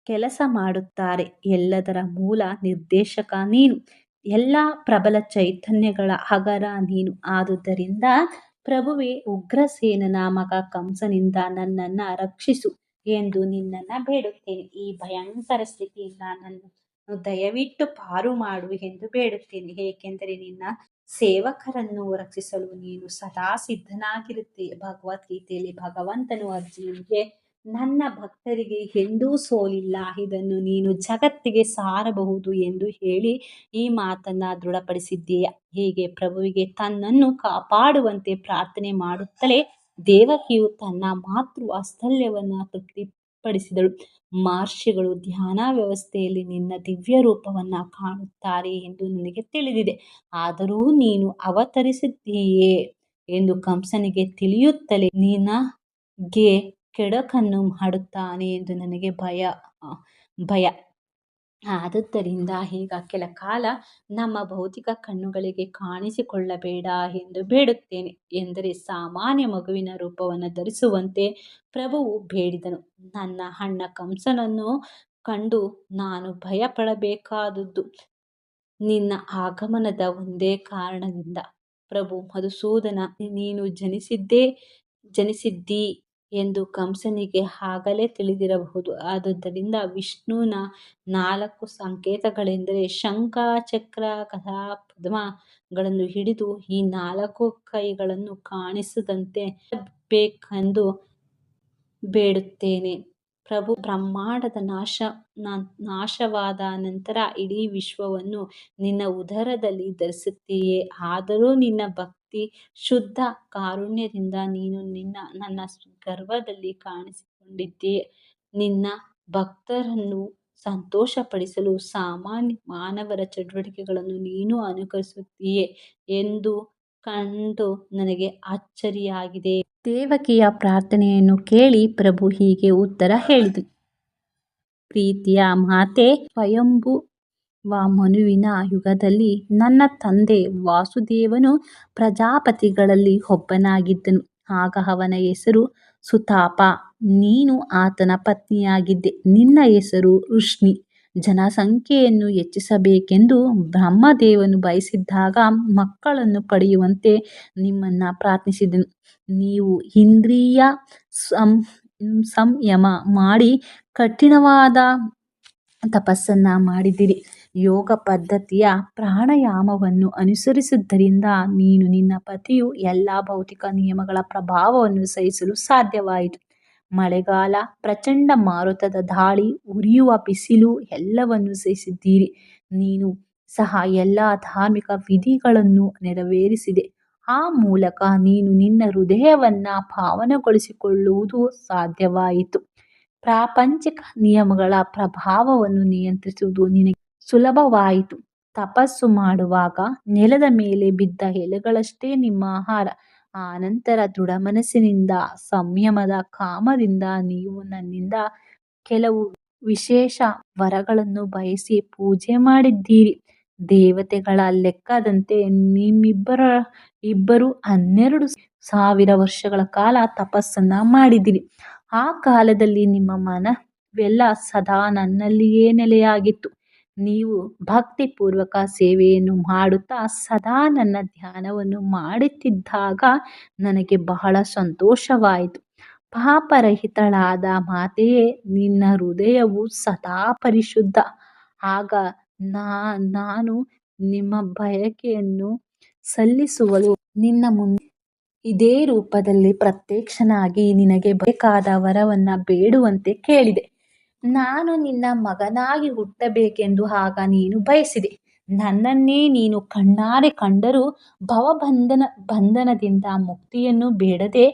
ಕೆಲಸ ಮಾಡುತ್ತಾರೆ. ಎಲ್ಲದರ ಮೂಲ ನಿರ್ದೇಶಕ ನೀನು. ಎಲ್ಲ ಪ್ರಬಲ ಚೈತನ್ಯಗಳ ಆಗರ ನೀನು. ಆದುದರಿಂದ ಪ್ರಭುವೇ, ಉಗ್ರಸೇನ ನಾಮಕ ಕಂಸನಿಂದ ನನ್ನನ್ನು ರಕ್ಷಿಸು ಎಂದು ನಿನ್ನನ್ನು ಬೇಡುತ್ತೇನೆ. ಈ ಭಯಂಕರ ಸ್ಥಿತಿಯಿಂದ ನನ್ನನ್ನು ದಯವಿಟ್ಟು ಪಾರು ಮಾಡು ಎಂದು ಬೇಡುತ್ತೇನೆ. ಏಕೆಂದರೆ ನಿನ್ನ ಸೇವಕರನ್ನು ರಕ್ಷಿಸಲು ನೀನು ಸದಾ ಸಿದ್ಧನಾಗಿರುತ್ತೀಯ. ಭಗವದ್ಗೀತೆಯಲ್ಲಿ ಭಗವಂತನು ಅರ್ಜುನನಿಗೆ, ನನ್ನ ಭಕ್ತರಿಗೆ ಎಂದೂ ಸೋಲಿಲ್ಲ, ಇದನ್ನು ನೀನು ಜಗತ್ತಿಗೆ ಸಾರಬಹುದು ಎಂದು ಹೇಳಿ ಈ ಮಾತನ್ನು ದೃಢಪಡಿಸಿದ್ದೀಯ. ಹೀಗೆ ಪ್ರಭುವಿಗೆ ತನ್ನನ್ನು ಕಾಪಾಡುವಂತೆ ಪ್ರಾರ್ಥನೆ ಮಾಡುತ್ತಲೇ ದೇವಕಿಯು ತನ್ನ ಮಾತೃ ವಾತ್ಸಲ್ಯವನ್ನು ತೃಪ್ತಿಪಡಿಸಿದಳು. ಮಹರ್ಷಿಗಳು ಧ್ಯಾನ ವ್ಯವಸ್ಥೆಯಲ್ಲಿ ನಿನ್ನ ದಿವ್ಯ ರೂಪವನ್ನು ಕಾಣುತ್ತಾರೆ ಎಂದು ನನಗೆ ತಿಳಿದಿದೆ. ಆದರೂ ನೀನು ಅವತರಿಸಿದ್ದೀಯೆ ಎಂದು ಕಂಸನಿಗೆ ತಿಳಿಯುತ್ತಲೇ ನಿನಗೆ ಕೆಡುಕನ್ನು ಮಾಡುತ್ತಾನೆ ಎಂದು ನನಗೆ ಭಯ. ಆದುದರಿಂದ ಈಗ ಕೆಲ ಕಾಲ ನಮ್ಮ ಭೌತಿಕ ಕಣ್ಣುಗಳಿಗೆ ಕಾಣಿಸಿಕೊಳ್ಳಬೇಡ ಎಂದು ಬೇಡುತ್ತೇನೆ ಎಂದರೆ ಸಾಮಾನ್ಯ ಮಗುವಿನ ರೂಪವನ್ನು ಧರಿಸುವಂತೆ ಪ್ರಭುವು ಬೇಡಿದನು. ನನ್ನ ಅಣ್ಣ ಕಂಸನನ್ನು ಕಂಡು ನಾನು ಭಯಪಡಬೇಕಾದುದು ನಿನ್ನ ಆಗಮನದ ಒಂದೇ ಕಾರಣದಿಂದ. ಪ್ರಭು ಮಧುಸೂದನ, ನೀನು ಜನಿಸಿದ್ದೀ ಎಂದು ಕಂಸನಿಗೆ ಆಗಲೇ ತಿಳಿದಿರಬಹುದು. ಆದುದರಿಂದ ವಿಷ್ಣುವಿನ 4 ಸಂಕೇತಗಳೆಂದರೆ ಶಂಖ, ಚಕ್ರ, ಗದಾ, ಪದ್ಮಗಳನ್ನು ಹಿಡಿದು ಈ 4 ಕೈಗಳನ್ನು ಕಾಣಿಸದಂತೆ ಮಾಡಬೇಕೆಂದು ಬೇಡುತ್ತೇನೆ. ಪ್ರಭು, ಬ್ರಹ್ಮಾಂಡದ ನಾಶವಾದ ನಂತರ ಇಡೀ ವಿಶ್ವವನ್ನು ನಿನ್ನ ಉದರದಲ್ಲಿ ಧರಿಸುತ್ತೀಯೆ. ಆದರೂ ನಿನ್ನ ಭಕ್ತಿ ಶುದ್ಧ ಕಾರುಣ್ಯದಿಂದ ನೀನು ನನ್ನ ಗರ್ಭದಲ್ಲಿ ಕಾಣಿಸಿಕೊಂಡಿದ್ದೀಯೆ. ನಿನ್ನ ಭಕ್ತರನ್ನು ಸಂತೋಷಪಡಿಸಲು ಸಾಮಾನ್ಯ ಮಾನವರ ಚಟುವಟಿಕೆಗಳನ್ನು ನೀನು ಅನುಕರಿಸುತ್ತೀಯೆ ಎಂದು ಕಂಡು ನನಗೆ ಅಚ್ಚರಿಯಾಗಿದೆ. ದೇವಕಿಯ ಪ್ರಾರ್ಥನೆಯನ್ನು ಕೇಳಿ ಪ್ರಭು ಹೀಗೆ ಉತ್ತರ ಹೇಳಿದನು. ಪ್ರೀತಿಯ ಮಾತೆ, ಸ್ವಯಂಭುವ ಮನುವಿನ ಯುಗದಲ್ಲಿ ನನ್ನ ತಂದೆ ವಾಸುದೇವನು ಪ್ರಜಾಪತಿಗಳಲ್ಲಿ ಒಬ್ಬನಾಗಿದ್ದನು. ಆಗ ಅವನ ಹೆಸರು ಸುತಾಪ. ನೀನು ಆತನ ಪತ್ನಿಯಾಗಿದ್ದೆ. ನಿನ್ನ ಹೆಸರು ವೃಷ್ಣಿ. ಜನಸಂಖ್ಯೆಯನ್ನು ಹೆಚ್ಚಿಸಬೇಕೆಂದು ಬ್ರಹ್ಮದೇವನು ಬಯಸಿದ್ದಾಗ ಮಕ್ಕಳನ್ನು ಪಡೆಯುವಂತೆ ನಿಮ್ಮನ್ನು ಪ್ರಾರ್ಥಿಸಿದನು. ನೀವು ಇಂದ್ರಿಯ ಸಂಯಮ ಮಾಡಿ ಕಠಿಣವಾದ ತಪಸ್ಸನ್ನು ಮಾಡಿದಿರಿ. ಯೋಗ ಪದ್ಧತಿಯ ಪ್ರಾಣಾಯಾಮವನ್ನು ಅನುಸರಿಸಿದ್ದರಿಂದ ನೀನು ನಿನ್ನ ಪತಿಯು ಎಲ್ಲ ಭೌತಿಕ ನಿಯಮಗಳ ಪ್ರಭಾವವನ್ನು ಸಹಿಸಲು ಸಾಧ್ಯವಾಯಿತು. ಮಳೆಗಾಲ, ಪ್ರಚಂಡ ಮಾರುತದ ದಾಳಿ, ಉರಿಯುವ ಬಿಸಿಲು ಎಲ್ಲವನ್ನೂ ಸಹಿಸಿದ್ದೀರಿ. ನೀನು ಸಹ ಎಲ್ಲ ಧಾರ್ಮಿಕ ವಿಧಿಗಳನ್ನು ನೆರವೇರಿಸಿದೆ. ಆ ಮೂಲಕ ನೀನು ನಿನ್ನ ಹೃದಯವನ್ನ ಪಾವನಗೊಳಿಸಿಕೊಳ್ಳುವುದು ಸಾಧ್ಯವಾಯಿತು. ಪ್ರಾಪಂಚಿಕ ನಿಯಮಗಳ ಪ್ರಭಾವವನ್ನು ನಿಯಂತ್ರಿಸುವುದು ನಿನಗೆ ಸುಲಭವಾಯಿತು. ತಪಸ್ಸು ಮಾಡುವಾಗ ನೆಲದ ಮೇಲೆ ಬಿದ್ದ ಎಲೆಗಳಷ್ಟೇ ನಿಮ್ಮ ಆಹಾರ. ಆನಂತರ ದೃಢಮನಸ್ಸಿನಿಂದ ಸಂಯಮದ ಕಾಮದಿಂದ ನೀವು ನನ್ನಿಂದ ಕೆಲವು ವಿಶೇಷ ವರಗಳನ್ನು ಬಯಸಿ ಪೂಜೆ ಮಾಡಿದ್ದೀರಿ. ದೇವತೆಗಳ ಲೆಕ್ಕದಂತೆ ಇಬ್ಬರು 12,000 ವರ್ಷಗಳ ಕಾಲ ತಪಸ್ಸನ್ನ ಮಾಡಿದಿರಿ. ಆ ಕಾಲದಲ್ಲಿ ನಿಮ್ಮ ಮನವೆಲ್ಲ ಸದಾ ನನ್ನಲ್ಲಿಯೇ ನೆಲೆಯಾಗಿತ್ತು. ನೀವು ಭಕ್ತಿಪೂರ್ವಕ ಸೇವೆಯನ್ನು ಮಾಡುತ್ತಾ ಸದಾ ನನ್ನ ಧ್ಯಾನವನ್ನು ಮಾಡುತ್ತಿದ್ದಾಗ ನನಗೆ ಬಹಳ ಸಂತೋಷವಾಯಿತು. ಪಾಪರಹಿತಳಾದ ಮಾತೆಯೇ, ನಿನ್ನ ಹೃದಯವು ಸದಾ ಪರಿಶುದ್ಧ. ಆಗ ನಾನು ನಿಮ್ಮ ಬಯಕೆಯನ್ನು ಸಲ್ಲಿಸುವಳು. ನಿನ್ನ ಮುಂದೆ ಇದೇ ರೂಪದಲ್ಲಿ ಪ್ರತ್ಯಕ್ಷನಾಗಿ ನಿನಗೆ ಬೇಕಾದ ವರವನ್ನ ಬೇಡುವಂತೆ ಕೇಳಿದೆ. ನಾನು ನಿನ್ನ ಮಗನಾಗಿ ಹುಟ್ಟಬೇಕೆಂದು ಆಗ ನೀನು ಬಯಸಿದೆ. ನನ್ನನ್ನೇ ನೀನು ಕಣ್ಣಾರೆ ಕಂಡರೂ ಬಂಧನದಿಂದ ಮುಕ್ತಿಯನ್ನು ಬೇಡದೆ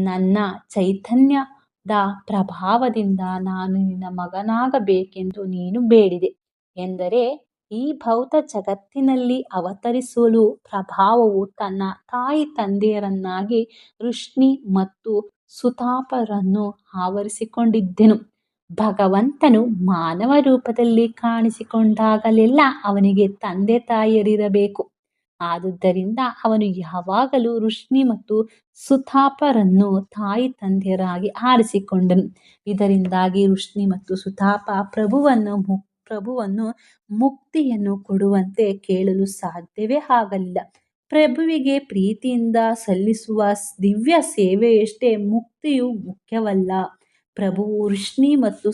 ನನ್ನ ಚೈತನ್ಯದ ಪ್ರಭಾವದಿಂದ ನಾನು ನಿನ್ನ ಮಗನಾಗಬೇಕೆಂದು ನೀನು ಬೇಡಿದೆ. ಎಂದರೆ ಈ ಭೌತ ಜಗತ್ತಿನಲ್ಲಿ ಅವತರಿಸಲು ಪ್ರಭಾವವು ತನ್ನ ತಾಯಿ ತಂದೆಯರನ್ನಾಗಿ ವೃಷ್ಣಿ ಮತ್ತು ಸುತಾಪರನ್ನು ಆವರಿಸಿಕೊಂಡಿದ್ದೆನು. ಭಗವಂತನು ಮಾನವ ರೂಪದಲ್ಲಿ ಕಾಣಿಸಿಕೊಂಡಾಗಲೆಲ್ಲ ಅವನಿಗೆ ತಂದೆ ತಾಯಿಯರಿರಬೇಕು. ಆದುದರಿಂದ ಅವನು ಯಾವಾಗಲೂ ವೃಷ್ಣಿ ಮತ್ತು ಸುತಾಪರನ್ನು ತಾಯಿ ತಂದೆಯರಾಗಿ ಆರಿಸಿಕೊಂಡನು. ಇದರಿಂದಾಗಿ ವೃಷ್ಣಿ ಮತ್ತು ಸುತಾಪ ಪ್ರಭುವನ್ನು ಮುಕ್ತಿಯನ್ನು ಕೊಡುವಂತೆ ಕೇಳಲು ಸಾಧ್ಯವೇ ಆಗಲಿಲ್ಲ. ಪ್ರಭುವಿಗೆ ಪ್ರೀತಿಯಿಂದ ಸಲ್ಲಿಸುವ ದಿವ್ಯ ಸೇವೆಯಷ್ಟೇ ಮುಕ್ತಿಯು ಮುಖ್ಯವಲ್ಲ. ಪ್ರಭುವು ವೃಷ್ಣಿ ಮತ್ತು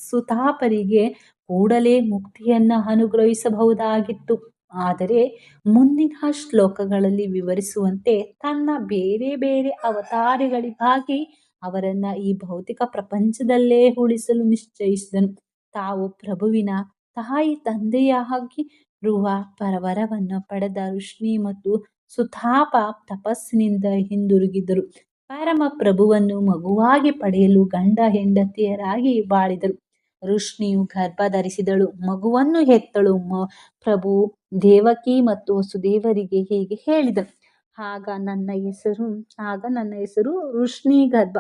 ಸುತಾಪರಿಗೆ ಕೂಡಲೇ ಮುಕ್ತಿಯನ್ನು ಅನುಗ್ರಹಿಸಬಹುದಾಗಿತ್ತು. ಆದರೆ ಮುಂದಿನ ಶ್ಲೋಕಗಳಲ್ಲಿ ವಿವರಿಸುವಂತೆ ತನ್ನ ಬೇರೆ ಬೇರೆ ಅವತಾರಗಳಿಗಾಗಿ ಅವರನ್ನ ಈ ಭೌತಿಕ ಪ್ರಪಂಚದಲ್ಲೇ ಉಳಿಸಲು ನಿಶ್ಚಯಿಸಿದನು. ತಾವು ಪ್ರಭುವಿನ ತಾಯಿ ತಂದೆಯಾಗಿರುವ ವರವನ್ನು ಪಡೆದ ವೃಷ್ಣಿ ಮತ್ತು ಸುತಾಪ ತಪಸ್ಸಿನಿಂದ ಹಿಂದಿರುಗಿದರು. ಪರಮ ಪ್ರಭುವನ್ನು ಮಗುವಾಗಿ ಪಡೆಯಲು ಗಂಡ ಹೆಂಡತಿಯರಾಗಿ ಬಾಳಿದರು. ವೃಷ್ಣಿಯು ಗರ್ಭ ಧರಿಸಿದಳು, ಮಗುವನ್ನು ಹೆತ್ತಳು. ಪ್ರಭು ದೇವಕಿ ಮತ್ತು ವಸುದೇವರಿಗೆ ಹೀಗೆ ಹೇಳಿದನು, ಆಗ ನನ್ನ ಹೆಸರು ವೃಷ್ಣಿ ಗರ್ಭ.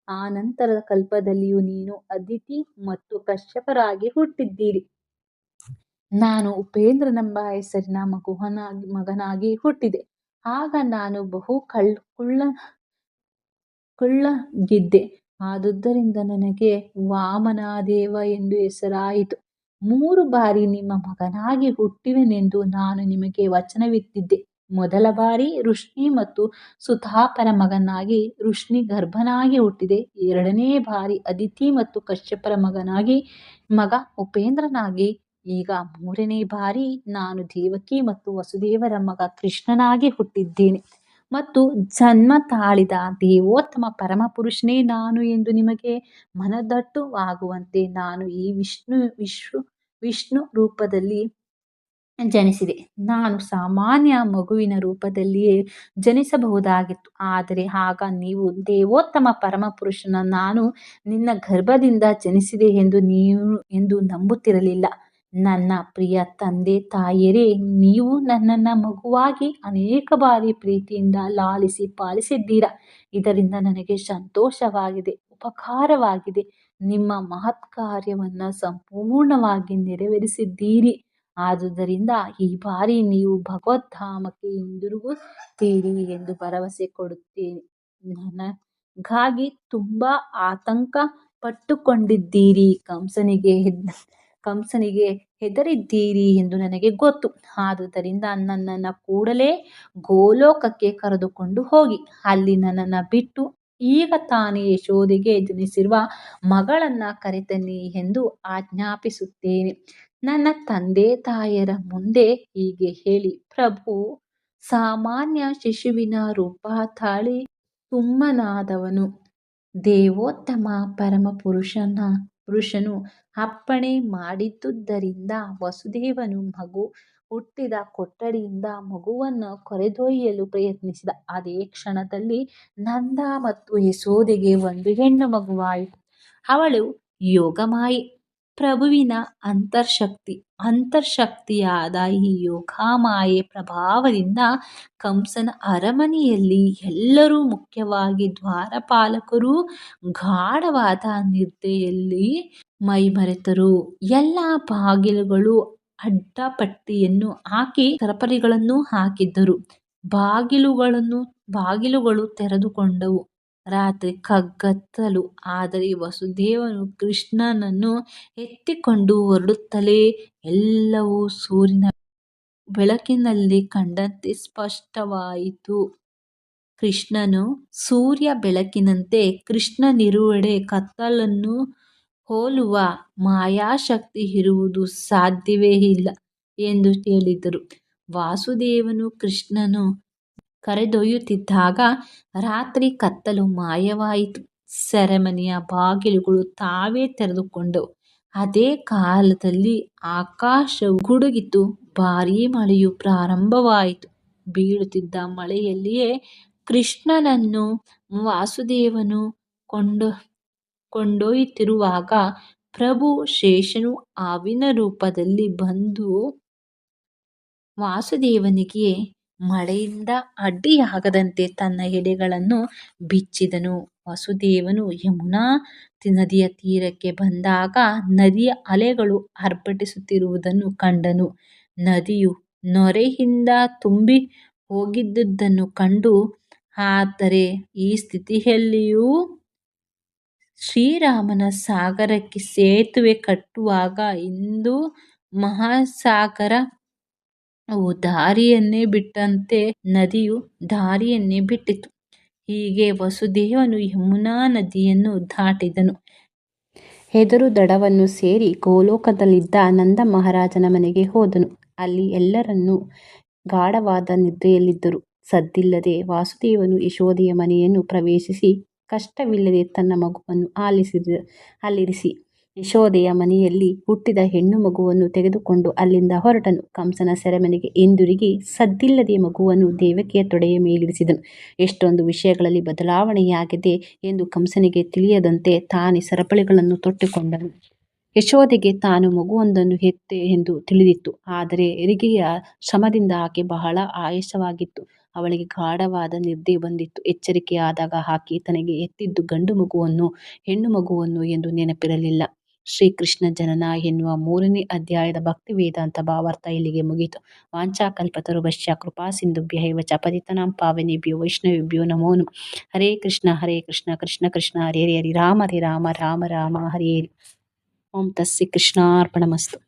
ಆ ನಂತರದ ಕಲ್ಪದಲ್ಲಿಯೂ ನೀನು ಅದಿತಿ ಮತ್ತು ಕಶ್ಯಪರಾಗಿ ಹುಟ್ಟಿದ್ದೀರಿ. ನಾನು ಉಪೇಂದ್ರನೆಂಬ ಹೆಸರಿನ ಮಗನಾಗಿ ಹುಟ್ಟಿದೆ. ಆಗ ನಾನು ಬಹು ಕುಳ್ಳಗಿದ್ದೆ. ಆದುದರಿಂದ ನನಗೆ ವಾಮನದೇವ ಎಂದು ಹೆಸರಾಯಿತು. 3 ಬಾರಿ ನಿಮ್ಮ ಮಗನಾಗಿ ಹುಟ್ಟುವೆನೆಂದು ನಾನು ನಿಮಗೆ ವಚನವಿತ್ತಿದ್ದೆ. ಮೊದಲ ಬಾರಿ ವೃಷ್ಣಿ ಮತ್ತು ಸುತಾಪರ ಮಗನಾಗಿ ವೃಷ್ಣಿ ಗರ್ಭನಾಗಿ ಹುಟ್ಟಿದೆ. ಎರಡನೇ ಬಾರಿ ಅದಿತಿ ಮತ್ತು ಕಶ್ಯಪರ ಮಗ ಉಪೇಂದ್ರನಾಗಿ. ಈಗ 3ನೇ ಬಾರಿ ನಾನು ದೇವಕಿ ಮತ್ತು ವಸುದೇವರ ಮಗ ಕೃಷ್ಣನಾಗಿ ಹುಟ್ಟಿದ್ದೇನೆ. ಮತ್ತು ಜನ್ಮ ತಾಳಿದ ದೇವೋತ್ತಮ ಪರಮಪುರುಷನೇ ನಾನು ಎಂದು ನಿಮಗೆ ಮನದಟ್ಟುವಾಗುವಂತೆ ನಾನು ಈ ವಿಷ್ಣು ರೂಪದಲ್ಲಿ ಜನಿಸಿದೆ. ನಾನು ಸಾಮಾನ್ಯ ಮಗುವಿನ ರೂಪದಲ್ಲಿಯೇ ಜನಿಸಬಹುದಾಗಿತ್ತು. ಆದರೆ ಆಗ ನೀವು ದೇವೋತ್ತಮ ಪರಮಪುರುಷನ ನಾನು ನಿನ್ನ ಗರ್ಭದಿಂದ ಜನಿಸಿದೆ ಎಂದು ನಂಬುತ್ತಿರಲಿಲ್ಲ. ನನ್ನ ಪ್ರಿಯ ತಂದೆ ತಾಯಿಯರೇ, ನೀವು ನನ್ನನ್ನು ಮಗುವಾಗಿ ಅನೇಕ ಬಾರಿ ಪ್ರೀತಿಯಿಂದ ಲಾಲಿಸಿ ಪಾಲಿಸಿದ್ದೀರಾ. ಇದರಿಂದ ನನಗೆ ಸಂತೋಷವಾಗಿದೆ, ಉಪಕಾರವಾಗಿದೆ. ನಿಮ್ಮ ಮಹತ್ ಕಾರ್ಯವನ್ನು ಸಂಪೂರ್ಣವಾಗಿ ನೆರವೇರಿಸಿದ್ದೀರಿ. ಆದುದರಿಂದ ಈ ಬಾರಿ ನೀವು ಭಗವದ್ಧಾಮಕ್ಕೆ ಹಿಂದಿರುಗುತ್ತೀರಿ ಎಂದು ಭರವಸೆ ಕೊಡುತ್ತೇನೆ. ನನಗಾಗಿ ತುಂಬಾ ಆತಂಕ ಪಟ್ಟುಕೊಂಡಿದ್ದೀರಿ. ಕಂಸನಿಗೆ ಹೆದರಿದ್ದೀರಿ ಎಂದು ನನಗೆ ಗೊತ್ತು. ಆದುದರಿಂದ ನನ್ನನ್ನು ಕೂಡಲೇ ಗೋಲೋಕಕ್ಕೆ ಕರೆದುಕೊಂಡು ಹೋಗಿ ಅಲ್ಲಿ ನನ್ನನ್ನು ಬಿಟ್ಟು ಈಗ ತಾನೇ ಯಶೋದೆಗೆ ಜನಿಸಿರುವ ಮಗಳನ್ನ ಕರೆತನ್ನಿ ಎಂದು ಆಜ್ಞಾಪಿಸುತ್ತೇನೆ. ನನ್ನ ತಂದೆ ತಾಯಿಯರ ಮುಂದೆ ಹೀಗೆ ಹೇಳಿ, ಪ್ರಭು ಸಾಮಾನ್ಯ ಶಿಶುವಿನ ರೂಪ ತಾಳಿ ಸುಮ್ಮನಾದವನು. ದೇವೋತ್ತಮ ಪರಮಪುರುಷನು ಅಪ್ಪಣೆ ಮಾಡಿದ್ದುದರಿಂದ ವಸುದೇವನು ಮಗು ಹುಟ್ಟಿದ ಕೊಠಡಿಯಿಂದ ಮಗುವನ್ನು ಕರೆದೊಯ್ಯಲು ಪ್ರಯತ್ನಿಸಿದ. ಅದೇ ಕ್ಷಣದಲ್ಲಿ ನಂದ ಮತ್ತು ಯಶೋದೆಗೆ ಒಂದು ಹೆಣ್ಣು ಮಗುವಾಯಿತು. ಅವಳು ಯೋಗಮಾಯೆ, ಪ್ರಭುವಿನ ಅಂತರ್ಶಕ್ತಿಯಾದ ಈ ಯೋಗಮಾಯೆ ಪ್ರಭಾವದಿಂದ ಕಂಸನ ಅರಮನೆಯಲ್ಲಿ ಎಲ್ಲರೂ, ಮುಖ್ಯವಾಗಿ ದ್ವಾರಪಾಲಕರು, ಗಾಢವಾದ ನಿದ್ರೆಯಲ್ಲಿ ಮೈಮರೆತರು. ಎಲ್ಲ ಬಾಗಿಲುಗಳು ಅಡ್ಡಪಟ್ಟಿಯನ್ನು ಹಾಕಿ ಸರಪಳಿಗಳನ್ನು ಹಾಕಿದ್ದರು. ಬಾಗಿಲುಗಳು ತೆರೆದುಕೊಂಡವು. ರಾತ್ರಿ ಕಗ್ಗತ್ತಲು. ಆದರೆ ವಸುದೇವನು ಕೃಷ್ಣನನ್ನು ಎತ್ತಿಕೊಂಡು ಹೊರಡುತ್ತಲೇ ಎಲ್ಲವೂ ಸೂರ್ಯನ ಬೆಳಕಿನಲ್ಲಿ ಕಂಡಂತೆ ಸ್ಪಷ್ಟವಾಯಿತು. ಸೂರ್ಯ ಬೆಳಕಿನಂತೆ ಕೃಷ್ಣನಿರುವೆಡೆ ಕತ್ತಲನ್ನು ಹೋಲುವ ಮಾಯಾಶಕ್ತಿ ಇರುವುದು ಸಾಧ್ಯವೇ ಇಲ್ಲ ಎಂದು ಹೇಳಿದರು. ವಾಸುದೇವನು ಕೃಷ್ಣನು ಕರೆದೊಯ್ಯುತ್ತಿದ್ದಾಗ ರಾತ್ರಿ ಕತ್ತಲು ಮಾಯವಾಯಿತು. ಸೆರೆಮನೆಯ ಬಾಗಿಲುಗಳು ತಾವೇ ತೆರೆದುಕೊಂಡವು. ಅದೇ ಕಾಲದಲ್ಲಿ ಆಕಾಶವು ಗುಡುಗಿತು. ಭಾರೀ ಮಳೆಯು ಪ್ರಾರಂಭವಾಯಿತು. ಬೀಳುತ್ತಿದ್ದ ಮಳೆಯಲ್ಲಿಯೇ ಕೃಷ್ಣನನ್ನು ವಾಸುದೇವನು ಕೊಂಡೊಯ್ಯುತ್ತಿರುವಾಗ ಪ್ರಭು ಶೇಷನು ಹಾವಿನ ರೂಪದಲ್ಲಿ ಬಂದು ವಾಸುದೇವನಿಗೆ ಮಳೆಯಿಂದ ಅಡ್ಡಿಯಾಗದಂತೆ ತನ್ನ ಎಡೆಗಳನ್ನು ಬಿಚ್ಚಿದನು. ವಸುದೇವನು ಯಮುನಾ ನದಿಯ ತೀರಕ್ಕೆ ಬಂದಾಗ ನದಿಯ ಅಲೆಗಳು ಆರ್ಭಟಿಸುತ್ತಿರುವುದನ್ನು ಕಂಡನು. ನದಿಯು ನೊರೆಯಿಂದ ತುಂಬಿ ಹೋಗಿದ್ದುದನ್ನು ಕಂಡು, ಆದರೆ ಈ ಸ್ಥಿತಿಯಲ್ಲಿಯೂ ಶ್ರೀರಾಮನ ಸಾಗರಕ್ಕೆ ಸೇತುವೆ ಕಟ್ಟುವಾಗ ಹಿಂದೂ ಮಹಾಸಾಗರವು ದಾರಿಯನ್ನೇ ಬಿಟ್ಟಂತೆ ನದಿಯು ದಾರಿಯನ್ನೇ ಬಿಟ್ಟಿತು. ಹೀಗೆ ವಸುದೇವನು ಯಮುನಾ ನದಿಯನ್ನು ದಾಟಿದನು. ಎದುರು ದಡವನ್ನು ಸೇರಿ ಗೋಲೋಕದಲ್ಲಿದ್ದ ನಂದ ಮಹಾರಾಜನ ಮನೆಗೆ ಹೋದನು. ಅಲ್ಲಿ ಎಲ್ಲರೂ ಗಾಢವಾದ ನಿದ್ರೆಯಲ್ಲಿದ್ದರು. ಸದ್ದಿಲ್ಲದೆ ವಾಸುದೇವನು ಯಶೋದೆಯ ಮನೆಯನ್ನು ಪ್ರವೇಶಿಸಿ ಕಷ್ಟವಿಲ್ಲದೆ ತನ್ನ ಮಗುವನ್ನು ಅಲ್ಲಿರಿಸಿ ಯಶೋದೆಯ ಮನೆಯಲ್ಲಿ ಹುಟ್ಟಿದ ಹೆಣ್ಣು ಮಗುವನ್ನು ತೆಗೆದುಕೊಂಡು ಅಲ್ಲಿಂದ ಹೊರಟನು. ಕಂಸನ ಸೆರೆಮನೆಗೆ ಹಿಂದಿರುಗಿ ಸದ್ದಿಲ್ಲದೆ ಮಗುವನ್ನು ದೇವಕಿಯ ತೊಡೆಯ ಮೇಲಿರಿಸಿದನು. ಎಷ್ಟೊಂದು ವಿಷಯಗಳಲ್ಲಿ ಬದಲಾವಣೆಯಾಗಿದೆ ಎಂದು ಕಂಸನಿಗೆ ತಿಳಿಯದಂತೆ ತಾನೇ ಸರಪಳಿಗಳನ್ನು ತೊಟ್ಟುಕೊಂಡನು. ಯಶೋದೆಗೆ ತಾನು ಮಗುವೊಂದನ್ನು ಹೆತ್ತೆ ಎಂದು ತಿಳಿದಿತ್ತು. ಆದರೆ ಹೆರಿಗೆಯ ಶ್ರಮದಿಂದ ಆಕೆ ಬಹಳ ಆಯಾಸವಾಗಿತ್ತು. ಅವಳಿಗೆ ಗಾಢವಾದ ನಿದ್ರೆ ಬಂದಿತ್ತು. ಎಚ್ಚರಿಕೆಯಾದಾಗ ಆಕೆ ತನಗೆ ಹೆತ್ತಿದ್ದು ಗಂಡು ಮಗುವನ್ನೋ ಹೆಣ್ಣು ಮಗುವನ್ನೋ ಎಂದು ನೆನಪಿರಲಿಲ್ಲ. ಶ್ರೀಕೃಷ್ಣ ಜನನ ಎನ್ನುವ 3ನೇ ಅಧ್ಯಾಯದ ಭಕ್ತಿ ವೇದಾಂತ ಭಾವಾರ್ಥ ಇಲ್ಲಿಗೆ ಮುಗಿಯಿತು. ವಾಂಛಾಕಲ್ಪತರುಭ್ಯಶ್ಚ ಕೃಪಾ ಸಿಂಧುಭ್ಯಃ ಏವ ಚ ಪತಿತಾನಾಂ ಪಾವನೇಭ್ಯೋ ವೈಷ್ಣವೇಭ್ಯೋ ನಮೋ ನಮಃ. ಹರೇ ಕೃಷ್ಣ ಕೃಷ್ಣ ಕೃಷ್ಣ ಹರೇ ಹರೇ, ಹರೇ ರಾಮ ರಾಮ ರಾಮ ರಾಮ ಹರೇ ಹರೇ. ಓಂ ತಸ್ಸತ್ ಕೃಷ್ಣಾರ್ಪಣಮಸ್ತು.